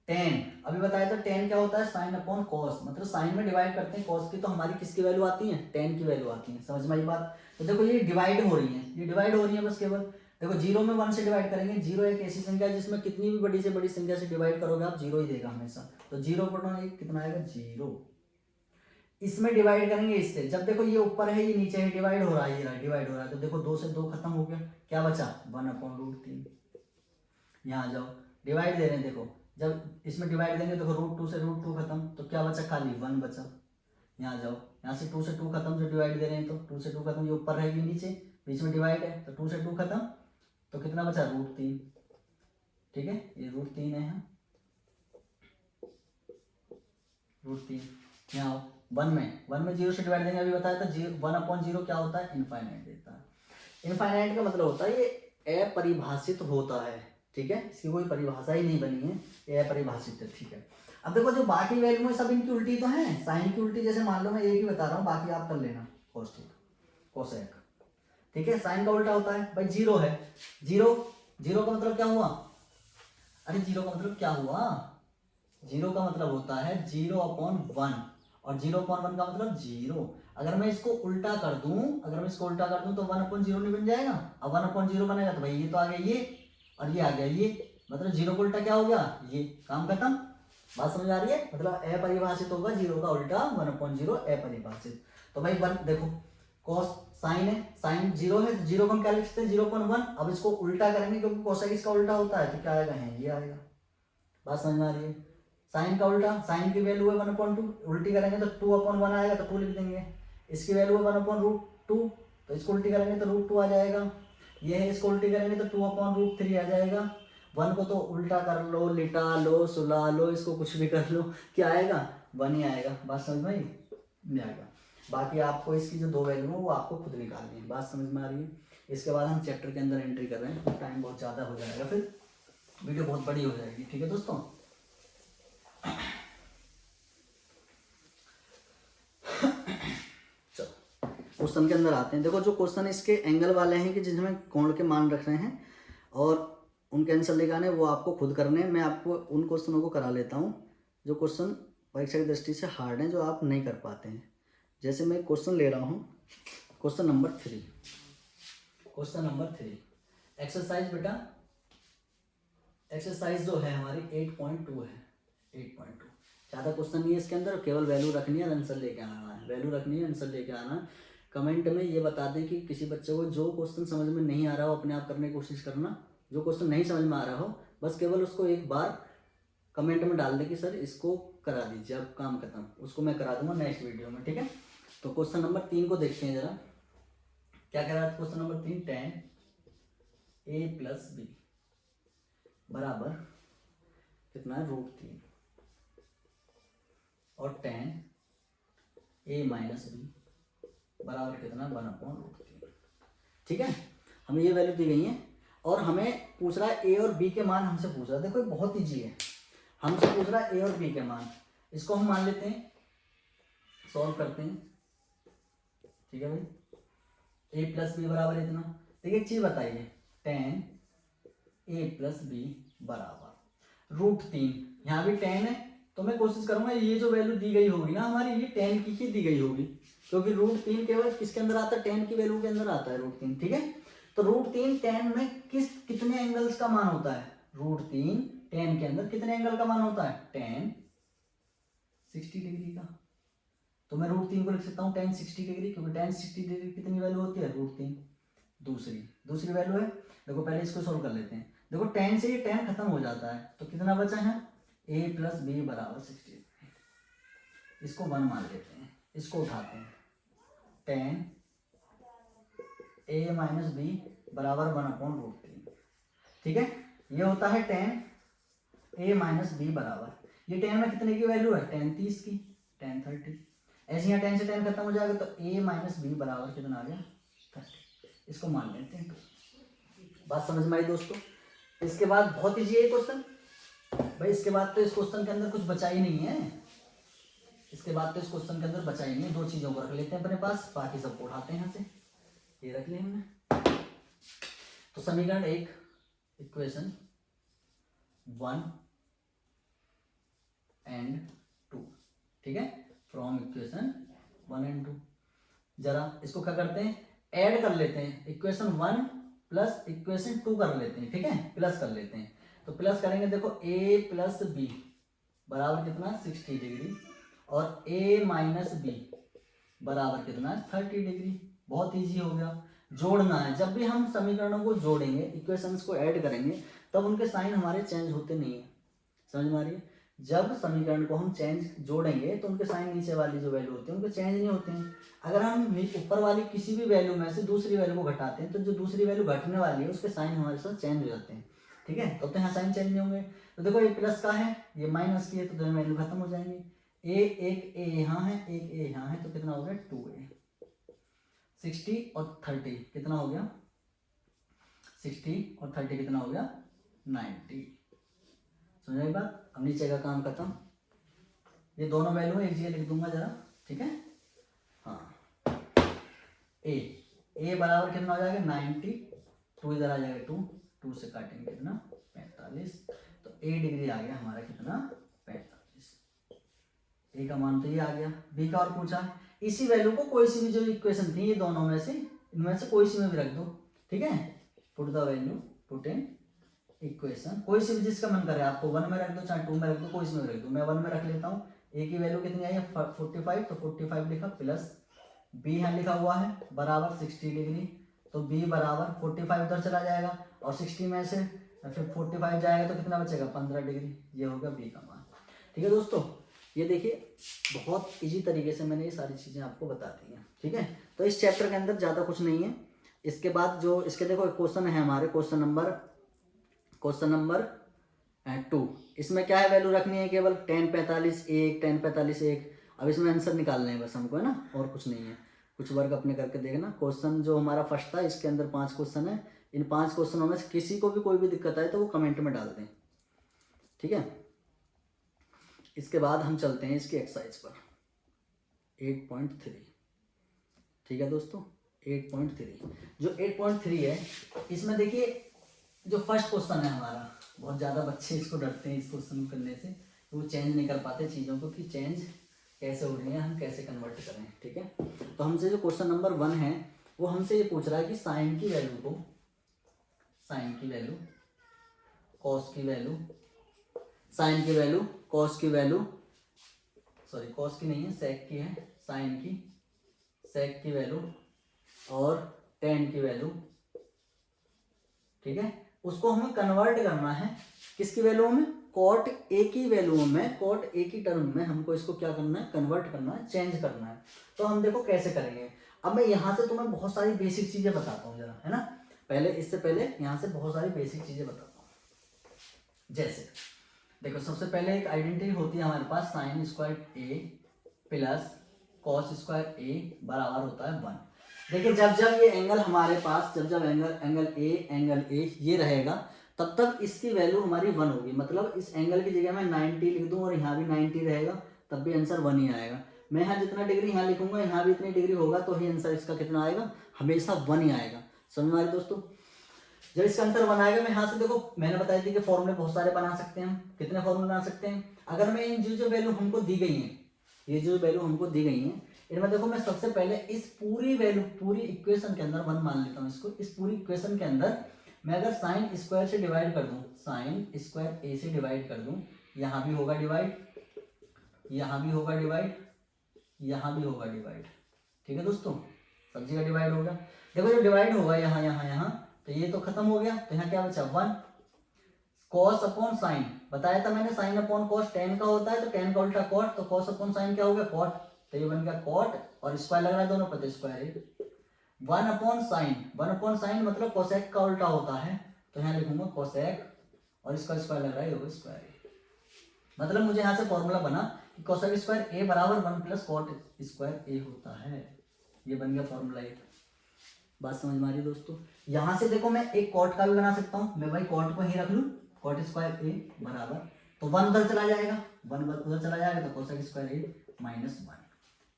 tan अभी बताया था, tan क्या होता है, साइन अपॉन कॉस। मतलब साइन में डिवाइड करते हैं कॉस की, तो हमारी किसकी वैल्यू आती है, tan की वैल्यू आती है। समझ में आई बात? तो देखो ये डिवाइड हो रही है, ये डिवाइड हो रही है बस केवल। देखो 0 में 1 से डिवाइड करेंगे, 0 एक ऐसी संख्या है जिसमें कितनी भी बड़ी से बड़ी संख्या से डिवाइड करोगे आप 0 ही देगा हमेशा। तो 0/1 कितना आएगा, 0। इसमें डिवाइड करेंगे इससे, जब देखो ये ऊपर है ये नीचे है, डिवाइड हो रहा है, ये रहा डिवाइड हो रहा है, तो देखो 2 से 2 खत्म हो गया, क्या बचा 1/√3। यहाँ आ जाओ, डिवाइड दे रहे हैं, देखो जब इसमें डिवाइड देंगे देखो √2 से √2 खत्म, तो क्या बचा, खाली 1 बचा। यहाँ आ जाओ, यहाँ से 2 से 2 खत्म, जो डिवाइड दे रहे हैं तो 2 से 2 खत्म, ये ऊपर रहेगी नीचे, बीच में डिवाइड है तो 2 से 2 खत्म, तो कितना बचा, √3। ठीक है, ये √3 है यहाँ, √3। यहाँ 1 में 0 से डिवाइड देंगे, अभी बताया था 1/0 क्या होता है, इनफाइनाइट देता है। इनफाइनाइट का मतलब होता है ये अपरिभाषित होता है। ठीक है, इसकी कोई परिभाषा ही नहीं बनी है, ये अपरिभाषित है। ठीक है, अब देखो जो बाकी वैल्यू है सब इनकी उल्टी तो है, साइन की उल्टी। जैसे मान लो मैं एक ही बता रहा हूँ, बाकी आप कर लेना, cos थीटा, कोसेक। ठीक है, साइन का उल्टा होता है भाई, 0 है, 0 का मतलब क्या हुआ, अरे 0 का मतलब क्या हुआ, 0 का मतलब होता है 0/1, और 0/1 का मतलब 0। अगर मैं इसको उल्टा कर दूं, तो 1/0 नहीं बन जाएगा। अब 1/0 बनेगा तो भाई ये तो आ गया ये, और ये आ गया ये, मतलब 0 का उल्टा क्या हो गया, ये। काम खत्म। बात समझ आ रही है, मतलब अपरिभाषित होगा 0 का उल्टा 1/0 अपरिभाषित। तो भाई देखो cos साइन है, साइन 0 है तो 0 को हम क्या लिख सकते हैं, 0/1। अब इसको उल्टा करेंगे क्योंकि कोसेक इसका उल्टा होता है, तो क्या आएगा, है ये आएगा। बात समझ में आ रही है। साइन का उल्टा, साइन की वैल्यू है 1/2, उल्टी करेंगे तो 2/1 आएगा, तो 2 लिख देंगे। इसकी वैल्यू है 1/√2, तो इसको उल्टी करेंगे तो √2 आ जाएगा। ये है, इसको उल्टी करेंगे तो 2/√3 आ जाएगा। 1 को तो उल्टा कर लो, लिटा लो, सुला लो, इसको कुछ भी कर लो, क्या आएगा, 1 ही आएगा। बात समझ में आई, नहीं आएगा। बाकी आपको इसकी जो 2 वैल्यू है वो आपको खुद निकालनी है। बात समझ में आ रही है। इसके बाद हम चैप्टर के अंदर एंट्री कर रहे हैं, टाइम बहुत ज़्यादा हो जाएगा, फिर वीडियो बहुत बड़ी हो जाएगी। ठीक है दोस्तों, चलो क्वेश्चन के अंदर आते हैं। देखो जो क्वेश्चन इसके एंगल वाले हैं कि जिसमें कोण के मान रख रहे हैं और उनके आंसर लिखाने, वो आपको खुद करने हैं। मैं आपको उन क्वेश्चनों को करा लेता हूँ जो क्वेश्चन परीक्षा की दृष्टि से हार्ड हैं, जो आप नहीं कर पाते हैं। जैसे मैं क्वेश्चन ले रहा हूँ, क्वेश्चन नंबर 3, एक्सरसाइज बेटा, एक्सरसाइज जो है हमारी 8.2 है, 8.2। ज़्यादा क्वेश्चन नहीं है इसके अंदर, केवल वैल्यू रखनी है, आंसर लेके आना है, वैल्यू रखनी है, आंसर लेके आना है। कमेंट में ये बता दें कि किसी बच्चे को जो क्वेश्चन समझ में नहीं आ रहा हो, अपने आप करने की कोशिश करना। जो क्वेश्चन नहीं समझ में आ रहा हो, बस केवल उसको एक बार कमेंट में डाल दे कि सर इसको करा दीजिए, अब काम खत्म। उसको मैं करा दूंगा नेक्स्ट वीडियो में। ठीक है, तो क्वेश्चन नंबर 3 को देखते हैं जरा, क्या कह रहा है question number 3, tan a + b बराबर कितना है, √3, और tan a - b बराबर कितना, 1/√3। ठीक है, हमें ये वैल्यू दी गई है और हमें पूछ रहा है a और b के मान, हमसे पूछ रहा है। देखो ये बहुत ईजी है, हमसे पूछ रहा है a और b के मान। इसको हम मान लेते हैं, सॉल्व करते हैं। ठीक है भाई, a + b बराबर इतना। देखिए एक चीज बताइए, tan a + b बराबर √3, यहाँ भी tan है, तो मैं कोशिश करूंगा ये जो वैल्यू दी गई होगी ना हमारी, ये tan की ही दी गई होगी, क्योंकि √3 केवल किसके अंदर आता है, tan की वैल्यू के अंदर आता है √3। ठीक है, तो √3 tan में कितने एंगल्स का मान होता है, √3 tan के अंदर कितने एंगल का मान होता है, tan 60 डिग्री का। तो मैं √3 को लिख सकता हूँ tan 60 डिग्री, क्योंकि tan 60 डिग्री कितनी वैल्यू होती है, √3। दूसरी वैल्यू है, देखो पहले इसको सोल्व कर लेते हैं। देखो tan से ये tan खत्म हो जाता है, तो कितना बचा है, a + b बराबर 60। इसको 1 मान लेते हैं, इसको उठाते हैं, tan a - b बराबर 1/√3। ठीक है, ये होता है tan a - b बराबर, ये tan में कितने की वैल्यू है, tan 30 की, tan 30। ऐसे यहाँ tan से tan खत्म हो जाएगा, तो a - b बराबर कितना आ गया, 30। इसको मान लेते हैं। बात समझ में आई दोस्तों। इसके बाद बहुत ईजी है क्वेश्चन भाई, इसके बाद तो इस क्वेश्चन के अंदर कुछ बचा ही नहीं है, इसके बाद तो इस क्वेश्चन के अंदर बचा ही नहीं है। 2 चीजों को रख लेते हैं अपने पास, बाकी सबको उठाते हैं यहाँ से, ये रख लिया हमने। तो समीकरण 1, इक्वेशन 1 and 2, ठीक है, फ्रॉम इक्वेशन 1 and 2। जरा इसको क्या करते हैं, ऐड कर लेते हैं, इक्वेशन 1 + इक्वेशन 2 कर लेते हैं। ठीक है, प्लस कर लेते हैं, तो प्लस करेंगे, देखो a + b बराबर कितना, 60 डिग्री, और a - b बराबर कितना, 30 डिग्री। बहुत इजी हो गया। जोड़ना है, जब भी हम समीकरणों को जोड़ेंगे, इक्वेशंस को ऐड करेंगे, तब उनके साइन हमारे चेंज होते नहीं है। समझ में आ रही है, जब समीकरण को हम चेंज जोड़ेंगे तो उनके साइन नीचे वाली जो वैल्यू होती है उनके चेंज नहीं होते हैं। अगर हम ऊपर वाली किसी भी वैल्यू में से दूसरी वैल्यू को घटाते हैं तो जो दूसरी वैल्यू घटने वाली है उसके साइन हमारे साथ चेंज हो जाते हैं। ठीक है, तो यहाँ साइन चेंज नहीं होंगे। तो देखो ये प्लस का है, ये माइनस की है, तो दोनों वैल्यू खत्म हो जाएंगे। एक ए यहाँ है, एक ए यहाँ है, तो कितना हो गया 2a। 60 और 30 कितना हो गया, 60 और 30 कितना हो गया 90। समझ आई बात। अब नीचे का काम खत्म। ये दोनों वैल्यू एक जगह लिख दूंगा जरा, ठीक है। हाँ, ए बराबर कितना हो जाएगा 90, 2 इधर आ जाएगा 2 से काटेंगे कितना 45, तो ए डिग्री आ गया हमारा कितना 45। ए का मान तो ये आ गया। बी का और पूछा, इसी वैल्यू को कोई सी भी जो इक्वेशन थी ये दोनों में से, इनमें से कोई सी में भी रख दो, ठीक है। Put the value, put in equation, कोई सी भी जिसका मन करे आपको, 1 में रख दो चाहे 2 में रख दो, कोई सी में रख दो। मैं 1 में रख लेता हूँ। ए की वैल्यू कितनी आई है 45, तो 45 लिखा, प्लस बी यहाँ लिखा हुआ है बराबर 60 डिग्री, तो बी बराबर 45 उधर चला जाएगा और 60 में से फिर 45 जाएगा तो कितना बचेगा 15 डिग्री। ये होगा बी का मान। ठीक है दोस्तों, ये देखिए बहुत इजी तरीके से मैंने ये सारी चीज़ें आपको बता दी हैं। ठीक है, तो इस चैप्टर के अंदर ज़्यादा कुछ नहीं है। इसके बाद जो इसके देखो क्वेश्चन है हमारे, क्वेश्चन नंबर 2, इसमें क्या है वैल्यू रखनी है केवल 10 45 1 10 45 1। अब इसमें आंसर निकालना है बस हमको, है ना, और कुछ नहीं है। कुछ वर्क अपने करके देखना। क्वेश्चन जो हमारा फर्स्ट था इसके अंदर 5 क्वेश्चन है। इन 5 क्वेश्चनों में से किसी को भी कोई भी दिक्कत आए तो वो कमेंट में डाल दें, ठीक है। इसके बाद हम चलते हैं इसकी एक्सरसाइज पर 8.3। ठीक है दोस्तों, 8.3 जो 8.3 है, इसमें देखिए जो फर्स्ट क्वेश्चन है हमारा, बहुत ज़्यादा बच्चे इसको डरते हैं इस क्वेश्चन को करने से, तो वो चेंज नहीं कर पाते चीज़ों को कि चेंज कैसे हो रही है, हम कैसे कन्वर्ट करें। ठीक है, तो हमसे जो क्वेश्चन नंबर 1 है वो हमसे ये पूछ रहा है कि साइन की वैल्यू को, साइन की वैल्यू, कॉस की वैल्यू, साइन की वैल्यू, कॉस की वैल्यू, सॉरी कॉस की नहीं है सेक की है, साइन की, सेक की वैल्यू और टेन की वैल्यू। ठीक है, उसको हमें कन्वर्ट करना है किसकी वैल्यू में, कॉट ए की वैल्यू में, कॉट ए की टर्म में हमको इसको क्या करना है, कन्वर्ट करना है, चेंज करना है। तो हम देखो कैसे करेंगे। अब मैं यहाँ से तुम्हें बहुत सारी बेसिक चीजें बताता हूँ जरा, है ना, पहले इससे पहले यहाँ से बहुत सारी बेसिक चीजें बताता हूँ। जैसे देखो सबसे पहले एक आइडेंटिटी होती है हमारे पास, sign square A plus cos square A बराबर होता है 1। देखिए जब जब ये एंगल हमारे पास, जब जब एंगल ए ये रहेगा तब तक इसकी वैल्यू हमारी 1 होगी। मतलब इस एंगल की जगह मैं 90 लिख दूं और यहाँ भी 90 रहेगा तब भी आंसर 1 ही आएगा। मैं यहाँ जितना डिग्री यहाँ लिखूंगा यहाँ भी इतनी डिग्री होगा तो ही आंसर इसका कितना आएगा, हमेशा 1 ही आएगा। समझ में आ रही दोस्तों। जब इसका आंसर 1 आएगा, मैं यहाँ से देखो मैंने बताया थी कि फॉर्मूले बहुत सारे बना सकते हैं हम। कितने फॉर्मूले बना सकते हैं, अगर मैं इन जो वैल्यू हमको दी गई है, ये जो वैल्यू हमको दी गई है इनमें देखो मैं सबसे पहले इस पूरी वैल्यू, पूरी इक्वेशन के अंदर 1 मान लेता हूँ इसको। इस पूरी इक्वेशन के अंदर मैं अगर साइन स्क्वायर से डिवाइड कर दूं, साइन स्क्वायर ए से डिवाइड कर दूं, यहाँ भी होगा डिवाइड, यहाँ भी होगा डिवाइड, यहाँ भी होगा डिवाइड। ठीक है दोस्तों, सब जगह डिवाइड होगा। देखो जो डिवाइड होगा यहाँ यहाँ यहाँ, तो ये तो खत्म हो गया, तो यहाँ क्या बचा 1। कॉस अपॉन साइन बताया था मैंने, साइन अपॉन कॉस 10 का होता है, तो 10 का उल्टा कॉट, तो कॉस अपॉन साइन क्या हो गया कॉट, तो ये बन गया कॉट और स्क्वायर लग रहा है दोनों पर, स्क्वायर है। 1 अपॉन साइन, 1 अपॉन साइन मतलब कोसेक का उल्टा होता है, तो यहाँ लिखूंगा कोसेक और इसका स्क्वायर लग रहा है, ये होगा स्क्वायर। मतलब मुझे यहाँ से फॉर्मूला बना कि कोसेक स्क्वायर ए बराबर 1 प्लस कॉट स्क्वायर ए होता है। ये बन गया फॉर्मूला एक। बात समझ में आ रही है दोस्तों। यहाँ से देखो मैं एक कॉट का भी बना सकता हूँ, मैं भाई कॉट को ही रख लूँ, कॉट स्क्वायर ए बराबर, तो 1 उधर चला जाएगा, 1 उधर चला जाएगा तो कोसेक स्क्वायर ए माइनस 1।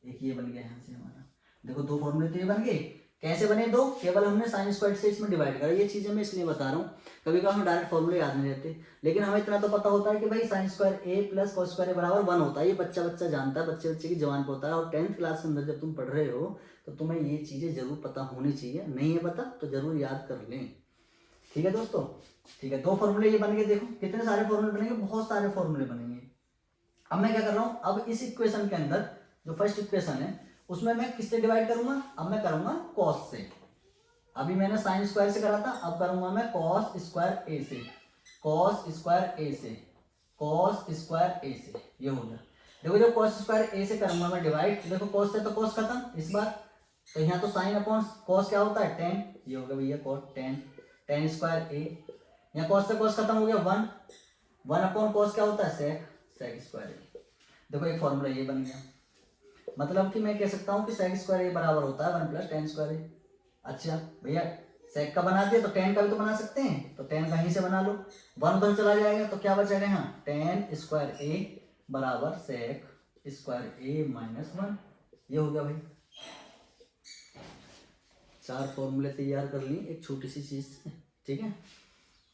एक ये बन गया यहाँ से हमारा। देखो 2 फॉर्मूले तो ये बन गए। कैसे बने 2, केवल हमने साइन स्क्वायर से इसमें डिवाइड करा। ये चीजें मैं इसलिए बता रहा हूँ, कभी कभी हमें डायरेक्ट फॉर्मूले याद नहीं रहते, लेकिन हमें इतना तो पता होता है कि भाई sign square A plus cos square A बराबर 1 होता है। ये बच्चा जानता है, बच्चे की जवान पे होता है। और 10th क्लास के अंदर जब तुम पढ़ रहे हो तो तुम्हें ये चीजें जरूर पता होनी चाहिए। नहीं है पता तो जरूर याद कर लें। ठीक है दोस्तों, ठीक है। 2 फॉर्मूले ये बन गए। देखो कितने सारे फॉर्मूले बनेंगे, बहुत सारे फॉर्मूले बनेंगे। अब मैं क्या कर रहा हूँ, अब इस इक्वेशन के अंदर जो फर्स्ट इक्वेशन है उसमें मैं किससे डिवाइड करूंगा, अब मैं करूंगा कॉस से। अभी मैंने साइन स्क्वायर से करा था, अब करूंगा मैं कॉस स्क्वायर ए से, कॉस स्क्वायर ए से, कॉस स्क्वायर ए से, ये हो गया। देखो जब कॉस स्क्वायर ए से करूंगा मैं डिवाइड, तो देखो कॉस से तो कॉस खत्म इस बार, तो यहाँ तो साइन अपॉन कॉस क्या होता है, टेन, ये हो गया भैया कॉट टेन, टेन स्क्वायर ए, यहाँ कॉस से कॉस खत्म हो गया वन, वन अपॉन कॉस क्या होता है, सेक, सेक स्क्वायर ए। देखो एक फॉर्मूला ये बन गया, मतलब कि मैं कह सकता हूँ कि सेक स्क्वायर ए बराबर होता है वन प्लस टेन स्क्वायर ए। अच्छा भैया सेक का बना दिया तो टेन का भी तो बना सकते हैं, तो टेन कहीं से बना लो, वन उधर चला जाएगा तो क्या बचेगा यहाँ, टेन स्क्वायर ए बराबर सेक स्क्वायर ए माइनस वन, ये हो गया भाई। चार फॉर्मूले तैयार कर ली एक छोटी सी चीज से, ठीक है।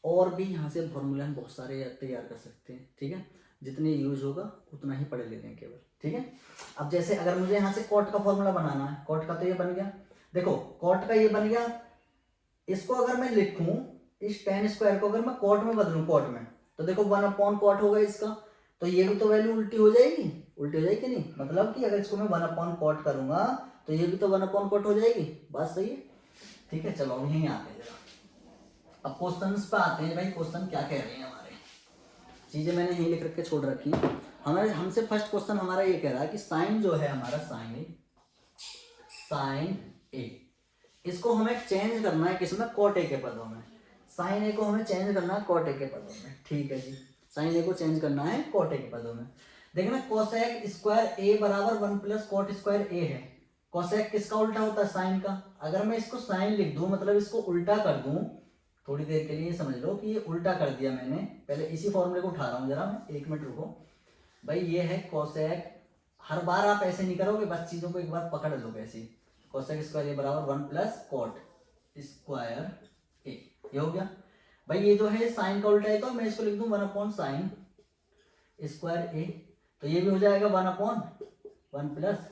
और भी यहाँ से फॉर्मूले हम बहुत सारे तैयार कर सकते हैं, ठीक है, जितने यूज होगा उतना ही पढ़ लेते हैं केवल, ठीक है। अब जैसे अगर मुझे यहाँ से कॉट का फॉर्मूला बनाना है, कॉट का तो ये बन गया, देखो कॉट का ये बन गया, इसको अगर मैं लिखूं, इस टेन स्क्वायर को अगर मैं कॉट में बदलूं, कॉट में, तो देखो वन अपॉन कॉट होगा इसका, तो ये भी तो वैल्यू उल्टी हो जाएगी, उल्टी हो जाएगी नहीं, मतलब कि अगर इसको मैं वन अपॉन कॉट करूंगा तो ये भी तो वन अपॉन कॉट हो जाएगी, बात सही है, ठीक है। चलो अब यहीं आते हैं जरा, अब क्वेश्चंस पे आते हैं भाई, क्वेश्चन क्या कह रहे हैं हमारे, चीजें मैंने यहीं लिख रख के छोड़ रखी है हमारे। हमसे फर्स्ट क्वेश्चन हमारा ये कह रहा है कि साइन जो है हमारा, साइन ए, इसको हमें चेंज करना है किसमें, कॉट ए के पदों में, साइन ए को हमें चेंज करना है कॉट ए के पदों में, ठीक है जी, साइन ए को चेंज करना है कॉट ए के पदों में। देखना कोसेक स्क्वायर ए बराबर वन प्लस कॉट स्क्वायर ए है, कोसेक किसका उल्टा होता है, साइन का। अगर मैं इसको साइन लिख दूं, मतलब इसको उल्टा कर दूं, थोड़ी देर के लिए समझ लो कि ये उल्टा कर दिया मैंने, पहले इसी फॉर्मूले को उठा रहा हूँ जरा मैं, एक मिनट रुको भाई। ये है कोसेक, हर बार आप ऐसे नहीं करोगे, बस चीजों को एक बार पकड़ लो कैसे, कोसेक स्क्वायर ए बराबर one plus cot square A, ये हो गया भाई। ये जो है साइन का उल्टा है, तो मैं इसको लिख दूं one upon sine square A, तो ये भी हो जाएगा one upon one plus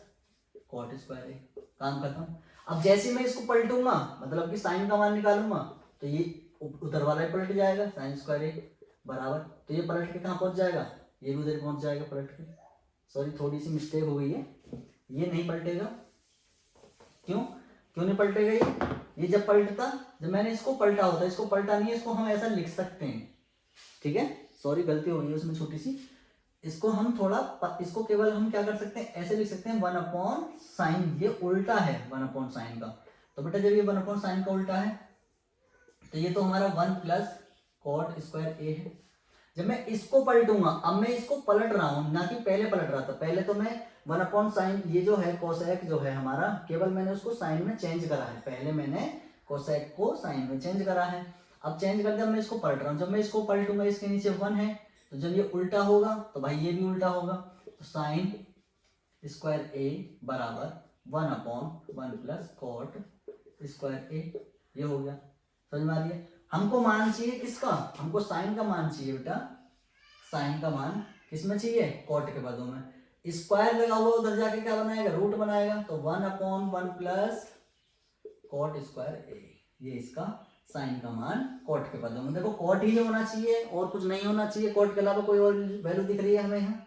cot square A, काम खत्म। अब जैसे मैं इसको पलटूंगा, मतलब कि साइन का मान निकालूंगा, तो ये उधर वाला ही पलट जाएगा, साइन स्क्वायर ए बराबर, तो ये पलट के कहाँ पहुंच जाएगा, ये भी उधर पहुंच जाएगा पलट के। सॉरी थोड़ी सी मिस्टेक हो गई है, ये नहीं पलटेगा, क्यों क्यों नहीं पलटेगा ये जब पलटता, जब मैंने इसको पलटा होता, इसको पलटा नहीं है, इसको हम ऐसा लिख सकते हैं, ठीक है। सॉरी गलती हो गई है उसमें छोटी सी, इसको हम थोड़ा, इसको केवल हम क्या कर सकते हैं, ऐसे लिख सकते हैं वन अपॉन साइन, ये उल्टा है वन अपॉन साइन का, तो बेटा जब ये वन अपॉन साइन का उल्टा है, तो ये तो हमारा वन प्लस कॉट स्क्वायर ए है। जब मैं इसको पलटूंगा, अब मैं इसको पलट रहा हूं, ना कि पहले पलट रहा था, पहले तो मैं वन अपॉन साइन, ये जो है कोसेक जो है हमारा, केवल मैंने उसको साइन में चेंज करा है, पहले मैंने कोसेक को साइन में चेंज करा है, अब चेंज कर दिया, मैं इसको पलट रहा हूँ। जब मैं इसको पलटूंगा, इसके नीचे वन है, तो जब ये उल्टा होगा तो भाई ये भी उल्टा होगा, तो साइन स्क्वायर ए बराबर one upon one plus cot square A, ये हो गया। समझ में आ रही है। हमको मान चाहिए किसका, हमको साइन का मान चाहिए बेटा, साइन का मान किसमें चाहिए, कॉट के पदों में। स्क्वायर लगा हुआ उधर जाके क्या बनाएगा, रूट बनाएगा, तो one upon one plus cot square A, ये इसका साइन का मान कॉट के पदों में। देखो कॉट ही होना चाहिए और कुछ नहीं होना चाहिए, कॉट के अलावा कोई और वैल्यू दिख रही है हमें यहाँ,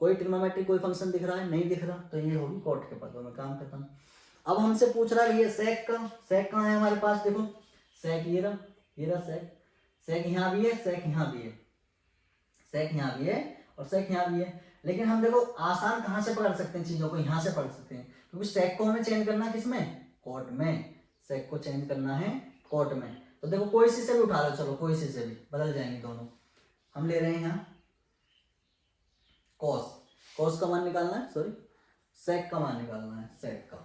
कोई ट्रिग्नोमेट्रिक कोई फंक्शन दिख रहा है, नहीं दिख रहा, तो ये होगी कॉट के पदों में, काम खत्म। अब हमसे पूछ रहा है ये सेक का, सेक कहाँ है हमारे पास, देखो सेक ये रहा, ये रहा सेक, सेक यहाँ भी है, सेक यहाँ भी है, सेक यहाँ भी है और सेक यहाँ भी है। लेकिन हम देखो आसान कहाँ से पकड़ सकते हैं चीजों को, यहाँ से पढ़ सकते हैं, क्योंकि सेक को हमें चेंज करना है किसमें, कॉट में, सेक को चेंज करना है कॉट में। तो देखो कोई सी से भी उठा लो, चलो कोई सी से भी, बदल जाएंगे दोनों। हम ले रहे हैं यहाँ कॉस, कॉस का मान निकालना है, सॉरी सेक का मान निकालना है, सेक का,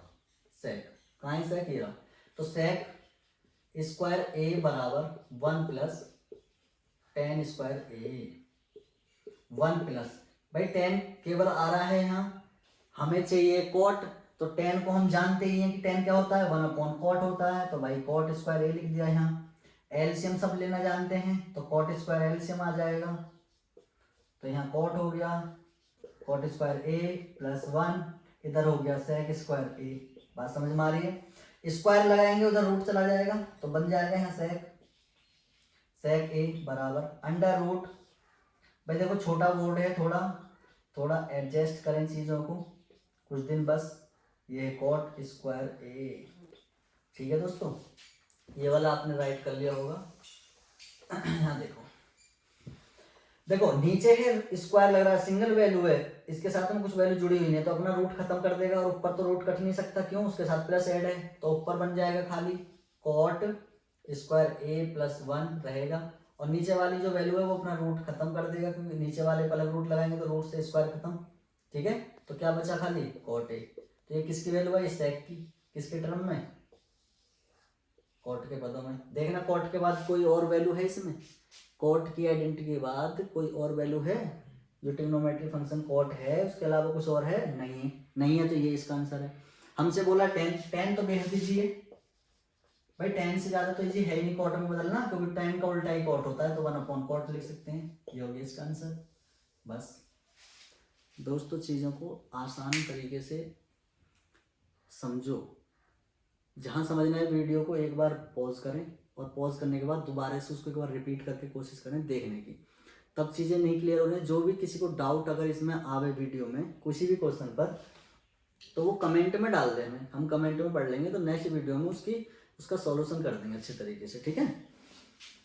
सेक कहाँ है, सेक ये रहा, तो सेक स्क्वायर ए बराबर वन प्लस टेन स्क्वायर ए, वन प्लस भाई टेन केवल आ रहा है यहाँ, हमें चाहिए कॉट, तो टेन को हम जानते ही हैं कि टेन क्या होता है, वन अपॉन कॉट होता है, तो भाई कॉट स्क्वायर ए लिख दिया यहाँ। एलसीएम सब लेना जानते हैं, तो कॉट स्क्वायर एलसीएम आ जाएगा, तो यहाँ कॉट हो गया, कॉट स्क्वायर ए प्लस वन, इधर हो गया सेक स्क्वायर ए, बात समझ में आ रही है। स्क्वायर लगाएंगे उधर रूट चला जाएगा, तो बन जाएगा यहाँ सेक, सेक ए बराबर अंडर रूट, भाई देखो छोटा बोर्ड है, थोड़ा थोड़ा एडजस्ट करें चीज़ों को कुछ दिन बस, ये कॉट स्क्वायर ए, ठीक है दोस्तों, ये वाला आपने राइट कर लिया होगा। यहाँ देखो देखो नीचे है स्क्वायर लग रहा है, सिंगल वैल्यू है, इसके साथ में कुछ वैल्यू जुड़ी हुई है तो अपना रूट खत्म कर देगा, और ऊपर तो रूट कट नहीं सकता, क्यों, उसके साथ प्लस ऐड है, तो ऊपर बन जाएगा खाली कॉट स्क्वायर ए प्लस 1 रहेगा, और नीचे वाली जो वैल्यू है वो अपना रूट खत्म कर देगा, क्योंकि नीचे वाले पर अलग रूट लगाएंगे तो रूट से स्क्वायर खत्म। ठीक है, तो क्या बचा खाली कॉट ए। तो ये किसकी वैल्यू है, सेक की, किसके टर्म में, कॉट के पदों में। देखना कॉट के बाद कोई और वैल्यू है इसमें, कॉट की आइडेंटिटी के बाद कोई और वैल्यू है, जो ट्रिग्नोमेट्री फंक्शन कॉट है उसके अलावा कुछ और है, नहीं है, नहीं है तो ये इसका आंसर है। हमसे बोला टेन, टेन तो बेहद इजी है भाई, टेन से ज्यादा तो इजी है ही नहीं कॉट में बदलना, क्योंकि टेन का उल्टा ही कॉट होता है, तो 1 कॉट लिख सकते हैं, ये हो गया इसका आंसर। बस दोस्तों चीजों को आसान तरीके से समझो, जहां समझना है वीडियो को एक बार पॉज करें, और पॉज करने के बाद दोबारा से उसको एक बार रिपीट करके कोशिश करें देखने की, तब चीज़ें नहीं क्लियर हो रही। जो भी किसी को डाउट अगर इसमें आवे वीडियो में किसी भी क्वेश्चन पर, तो वो कमेंट में डाल दें, हम कमेंट में पढ़ लेंगे, तो नेक्स्ट वीडियो में उसका सॉल्यूशन कर देंगे अच्छे तरीके से। ठीक है,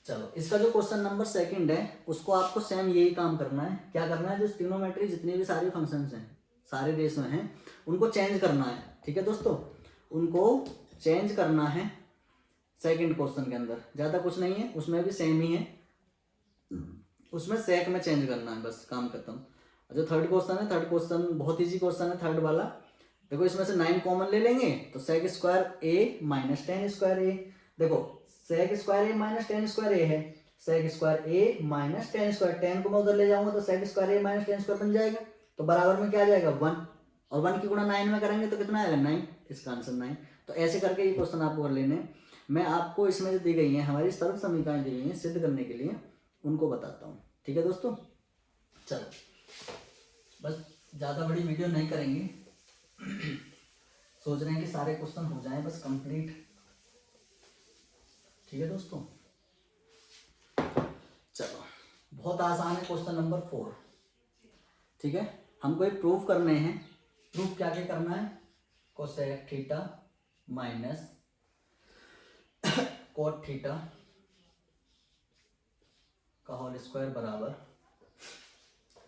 चलो इसका जो क्वेश्चन नंबर 2 है उसको आपको सेम यही काम करना है। क्या करना है, जो ट्रिग्नोमेट्री जितने भी सारे फंक्शंस हैं, सारे रेशो हैं, उनको चेंज करना है। ठीक है दोस्तों, उनको चेंज करना है सेकंड क्वेश्चन के अंदर, ज़्यादा कुछ नहीं है, उसमें भी सेम ही है, उसमें सेक में चेंज करना है, बस काम खत्म। जो थर्ड क्वेश्चन है, थर्ड क्वेश्चन बहुत इजी क्वेश्चन है, थर्ड वाला। देखो इसमें से 9 कॉमन ले लेंगे तो सेक स्क्वायर ए माइनस टेन स्क्वायर ए, देखो सेक स्क्वायर ए माइनस टेन स्क्वायर ए है, सेक स्क्वायर ए माइनस टेन स्क्वायर, 10 को मैं उधर ले जाऊंगा तो सेक स्क्वायर ए माइनस टेन स्क्वायर बन जाएगा, तो बराबर में क्या आ जाएगा 1, और 1 की गुणा 9 में करेंगे तो कितना आएगा 9, इसका आंसर 9। तो ऐसे करके ये क्वेश्चन आपको कर लेने। मैं आपको इसमें जो दी गई हैं हमारी सर्व समीकरण दी गई हैं सिद्ध करने के लिए, उनको बताता हूँ। ठीक है दोस्तों, चलो बस ज़्यादा बड़ी वीडियो नहीं करेंगे, सोच रहे हैं कि सारे क्वेश्चन हो जाएं बस कंप्लीट। ठीक है दोस्तों, चलो बहुत आसान है क्वेश्चन नंबर 4। ठीक है, हमको एक प्रूफ करने हैं। प्रूफ क्या क्या करना है, cosec theta minus cot theta का होल स्क्वायर बराबर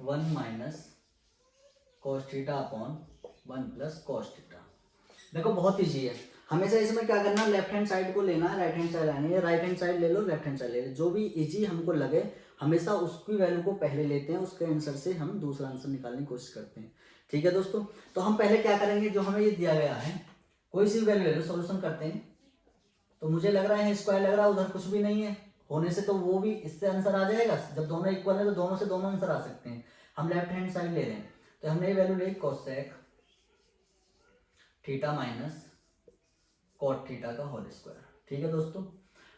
1 minus cos theta upon 1 plus cos theta. देखो बहुत ईजी है, हमेशा इसमें क्या करना है, लेफ्ट हैंड साइड को लेना है, राइट हैंड साइड आनी है, राइट हैंड साइड ले लो, लेफ्ट हैंड साइड ले लो, जो भी इजी हमको लगे हमेशा उसकी वैल्यू को पहले लेते हैं, उसके आंसर से हम दूसरा आंसर निकालने की कोशिश करते हैं। ठीक है दोस्तों, तो हम पहले क्या करेंगे, जो हमें ये दिया गया है कोई सी वैल्यू ले लो, सोल्यूशन करते हैं। तो मुझे लग रहा है स्क्वायर लग रहा है, उधर कुछ भी नहीं है होने से, तो वो भी इससे आंसर आ जाएगा, जब दोनों इक्वल है तो दोनों से दोनों आंसर आ सकते हैं। हम लेफ्ट हैंड साइड ले रहे हैं, तो हमने ये वैल्यू ली cosec theta minus cot theta का होल स्क्वायर। ठीक है दोस्तों,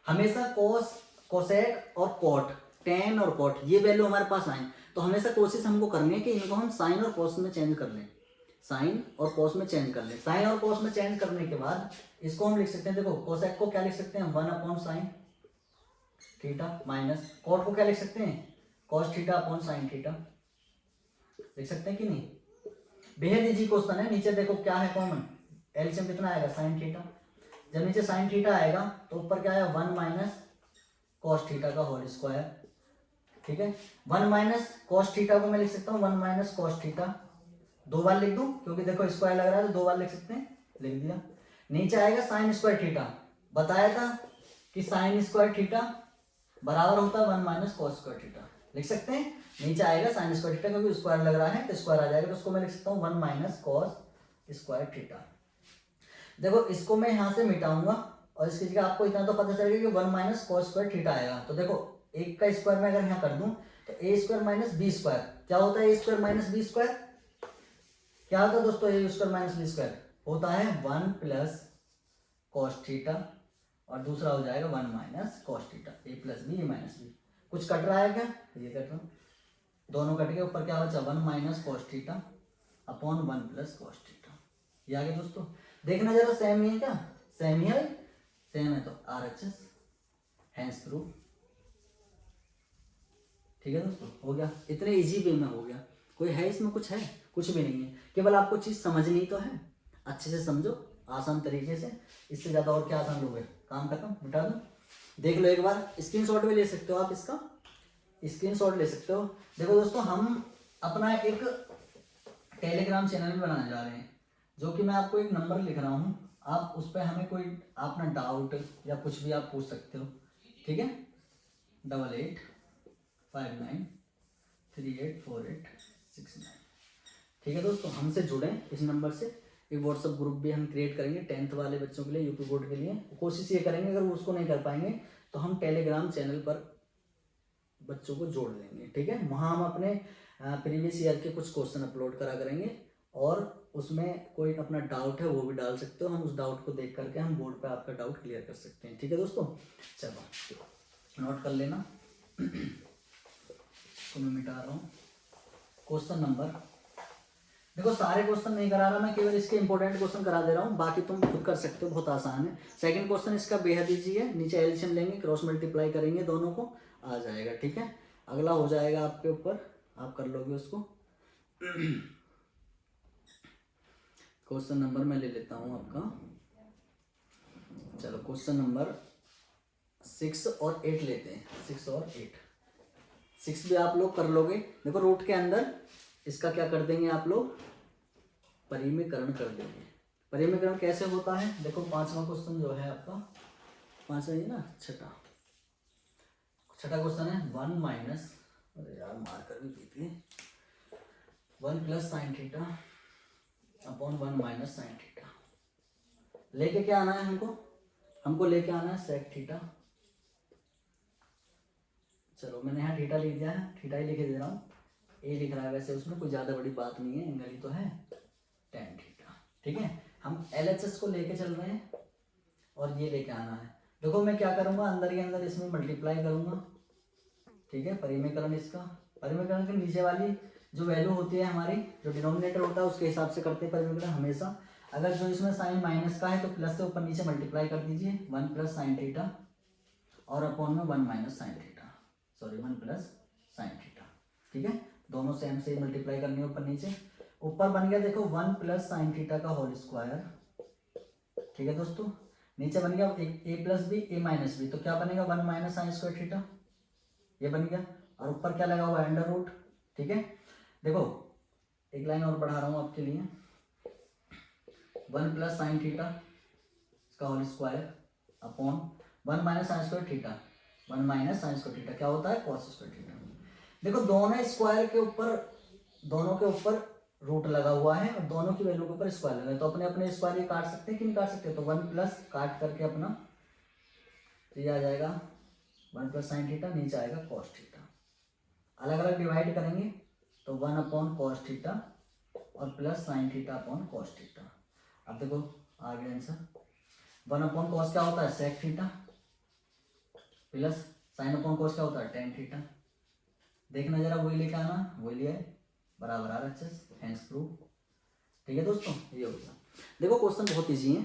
हमेशा कोस कोसेक और कॉट, टेन और कॉट, ये वैल्यू हमारे पास आए तो हमेशा कोशिश हमको करनी है कि इनको हम साइन और कॉस में चेंज कर लें, साइन और कॉस में चेंज कर लें। साइन और कॉस में चेंज करने के बाद इसको हम लिख सकते हैं, देखो कोसेक को क्या लिख सकते हैं 1 upon sine theta, minus cot को क्या लिख सकते हैं cos theta upon sine theta, लिख सकते हैं कि नहीं। बेहद इजी क्वेश्चन है। नीचे देखो क्या है कॉमन, एलसीएम कितना आएगा साइन थीटा, जब नीचे साइन थीटा आएगा तो ऊपर क्या आएगा 1 माइनस कॉस थीटा का होल स्क्वायर। ठीक है, 1 माइनस कॉस थीटा को मैं लिख सकता हूँ 1 माइनस कॉस थीटा, 2 बार लिख दूं क्योंकि देखो स्क्वायर लग रहा है तो 2 बार लिख सकते हैं, लिख दिया। नीचे आएगा साइन स्क्वायर थीटा, बताया था कि साइन स्क्वायर थीटा बराबर होता है 1 माइनस कॉस स्क्वायर थीटा, लिख सकते हैं। नीचे आएगा साइन स्क्वायर थीटा, क्योंकि स्क्वायर लग रहा है तो स्क्वायर आ जाएगा, तो उसको मैं लिख सकता हूँ 1 माइनस कॉस स्क्वायर थीटा। देखो इसको मैं यहाँ से मिटाऊंगा और इसकी जगह आपको इतना तो पता चलेगा कि 1 माइनस कॉस स्क्वायर थीटा आएगा। तो देखो एक का स्क्वायर में अगर यहाँ कर दूं तो ए स्क्वायर माइनस बी स्क्वायर, क्या होता है ए स्क्वायर माइनस बी स्क्वायर, क्या होता है दोस्तों ए स्क्वायर माइनस बी स्क्वायर, होता है 1 प्लस कॉस थीटा, और दूसरा हो जाएगा 1 माइनस कॉस थीटा, ए प्लस बी ए माइनस बी। कुछ कट रहा है क्या, ये कट रहा हूँ, दोनों कट गए, ऊपर क्या बचा 1 minus cos theta upon 1 plus cos theta. ये आ गया दोस्तों, देखना जरा सेम ही है क्या, सेम ही है, सेम है तो RHS हैंस प्रूफ। ठीक है दोस्तों, हो गया, इतने इजी वे में हो गया, कोई है इसमें कुछ है, कुछ भी नहीं है, केवल आपको चीज़ समझनी तो है, अच्छे से समझो आसान तरीके से, इससे ज़्यादा और क्या आसान लोगे, काम खत्म, मिटा दो। देख लो एक बार, स्क्रीनशॉट भी ले सकते हो आप इसका, स्क्रीनशॉट ले सकते हो। देखो दोस्तों, हम अपना एक टेलीग्राम चैनल भी बनाने जा रहे हैं, जो कि मैं आपको एक नंबर लिख रहा हूँ, आप उस पर हमें कोई अपना डाउट या कुछ भी आप पूछ सकते हो, ठीक है। 8859384869, ठीक है दोस्तों। हमसे जुड़ें इस नंबर से। एक व्हाट्सअप ग्रुप भी हम क्रिएट करेंगे 10th वाले बच्चों के लिए, यूपी बोर्ड के लिए। कोशिश ये करेंगे, अगर वो उसको नहीं कर पाएंगे तो हम टेलीग्राम चैनल पर बच्चों को जोड़ देंगे, ठीक है। वहाँ हम अपने प्रीवियस ईयर के कुछ क्वेश्चन अपलोड करा करेंगे, और उसमें कोई अपना डाउट है वो भी डाल सकते हो। हम उस डाउट को देख करके हम बोर्ड पे आपका डाउट क्लियर कर सकते हैं, ठीक है दोस्तों। चलो नोट कर लेना। तो मैं मिटा रहा हूँ क्वेश्चन नंबर। देखो सारे क्वेश्चन नहीं करा रहा मैं, केवल इसके इंपॉर्टेंट क्वेश्चन करा दे रहा हूँ, बाकी तुम खुद कर सकते हो, बहुत आसान है। सेकंड क्वेश्चन इसका बेहद ईजी है, नीचे एलसीएम लेंगे, क्रॉस मल्टीप्लाई करेंगे, दोनों को आ जाएगा, ठीक है। अगला हो जाएगा आपके ऊपर, आप कर लोगे उसको। क्वेश्चन नंबर मैं ले लेता हूँ आपका। चलो क्वेश्चन नंबर 6 और 8 लेते हैं। 6 और 8, 6 भी आप लोग कर लोगे। देखो रूट के अंदर इसका क्या कर देंगे आप लोग, परिमीकरण कर देंगे। परिमीकरण कैसे होता है, देखो 5वां क्वेश्चन जो है आपका, 5वां ही ना, छठा क्वेश्चन है 1 माइनस, अरे यार मार्कर भी पीती है, 1 plus sine theta upon 1 minus sine theta. लेके क्या आना है हमको लेके आना है सेक थीटा। चलो मैंने यहाँ थीटा लिख दिया है, थीटा ही लिखे दे रहा हूँ, ए लिख रहा है, वैसे उसमें कोई ज़्यादा बड़ी बात नहीं है, एंगल ही तो है, टेन थीटा, ठीक है। हम LHS को लेके चल रहे हैं और ये लेके आना है। देखो मैं क्या करूँगा, अंदर के अंदर इसमें मल्टीप्लाई करूँगा, ठीक है। परिमीकरण इसका, परिमीकरण के नीचे वाली जो वैल्यू होती है हमारी, जो डिनोमिनेटर होता है उसके हिसाब से करते हैं परिमीकरण हमेशा। अगर जो इसमें साइन माइनस का है तो प्लस से ऊपर नीचे मल्टीप्लाई कर दीजिए, 1 प्लस साइन थीटा और अपॉन में 1 minus sine theta, sorry 1 plus sine theta, ठीक है। दोनों सेम से मल्टीप्लाई करनी है ऊपर नीचे। ऊपर बन गया देखो 1 प्लस साइन थीटा का होल स्क्वायर, ठीक है दोस्तों। नीचे बन गया ए प्लस बी ए माइनस बी, तो क्या बनेगा 1 माइनस साइन स्क्वायर थीटा, ये बन गया। और ऊपर क्या लगा हुआ है, अंडर रूट, ठीक है। देखो एक लाइन और बढ़ा रहा हूँ आपके लिए, 1 प्लस साइन थीटा इसका whole square upon 1 minus sine square theta, 1 minus sine square theta क्या होता है, कॉस स्क्वायर थीटा। देखो दोनों स्क्वायर के ऊपर, दोनों के ऊपर रूट लगा हुआ है और दोनों की वैल्यू के ऊपर स्क्वायर लगा है, तो अपने अपने स्क्वायर ये काट सकते हैं कि नहीं काट सकते, तो 1 प्लस काट करके अपना तो ये आ जाएगा 1 प्लस साइन थीटा, नीचे आएगा कॉस थीटा। अलग अलग डिवाइड करेंगे तो 1 अपॉन कॉस थीटा और plus sine theta upon cos theta. अब देखो आ गया आंसर, 1 अपॉन कॉस क्या होता है, sec theta, plus sine upon cos क्या होता है, टेन थीटा। देखना जरा, वही लेके आना, वही लिया है, बराबर RHS, हैंस प्रूव, ठीक है दोस्तों। ये हो गया। देखो क्वेश्चन बहुत इजी है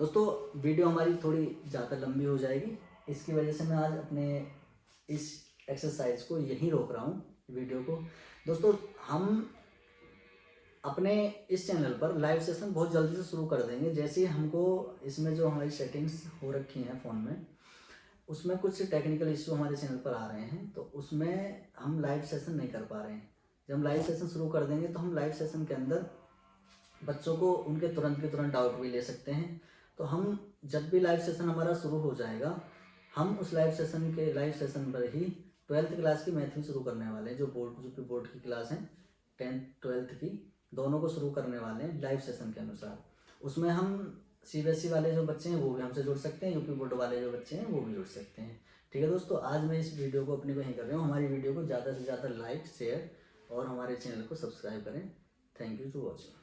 दोस्तों। वीडियो हमारी थोड़ी ज़्यादा लंबी हो जाएगी, इसकी वजह से मैं आज अपने इस एक्सरसाइज को यहीं रोक रहा हूँ, वीडियो को। दोस्तों हम अपने इस चैनल पर लाइव सेशन बहुत जल्दी से शुरू कर देंगे। जैसे हमको इसमें जो हमारी सेटिंग्स हो रखी हैं फ़ोन में, उसमें कुछ टेक्निकल इश्यू हमारे चैनल पर आ रहे हैं, तो उसमें हम लाइव सेशन नहीं कर पा रहे हैं। जब हम लाइव सेशन शुरू कर देंगे तो हम लाइव सेशन के अंदर बच्चों को उनके तुरंत के तुरंत डाउट भी ले सकते हैं। तो हम जब भी लाइव सेशन हमारा शुरू हो जाएगा, हम उस लाइव सेशन पर ही 12th क्लास की मैथ भी शुरू करने वाले हैं, जो बोर्ड की क्लास हैं, 10th 12th की दोनों को शुरू करने वाले हैं लाइव सेशन के अनुसार। उसमें हम CBSE वाले जो बच्चे हैं वो भी हमसे जुड़ सकते हैं, यूपी बोर्ड वाले जो बच्चे हैं वो भी जुड़ सकते हैं, ठीक है दोस्तों। आज मैं इस वीडियो को अपने को यहीं कर रहा हूँ। हमारी वीडियो को ज़्यादा से ज़्यादा लाइक, शेयर और हमारे चैनल को सब्सक्राइब करें। Thank you to watching.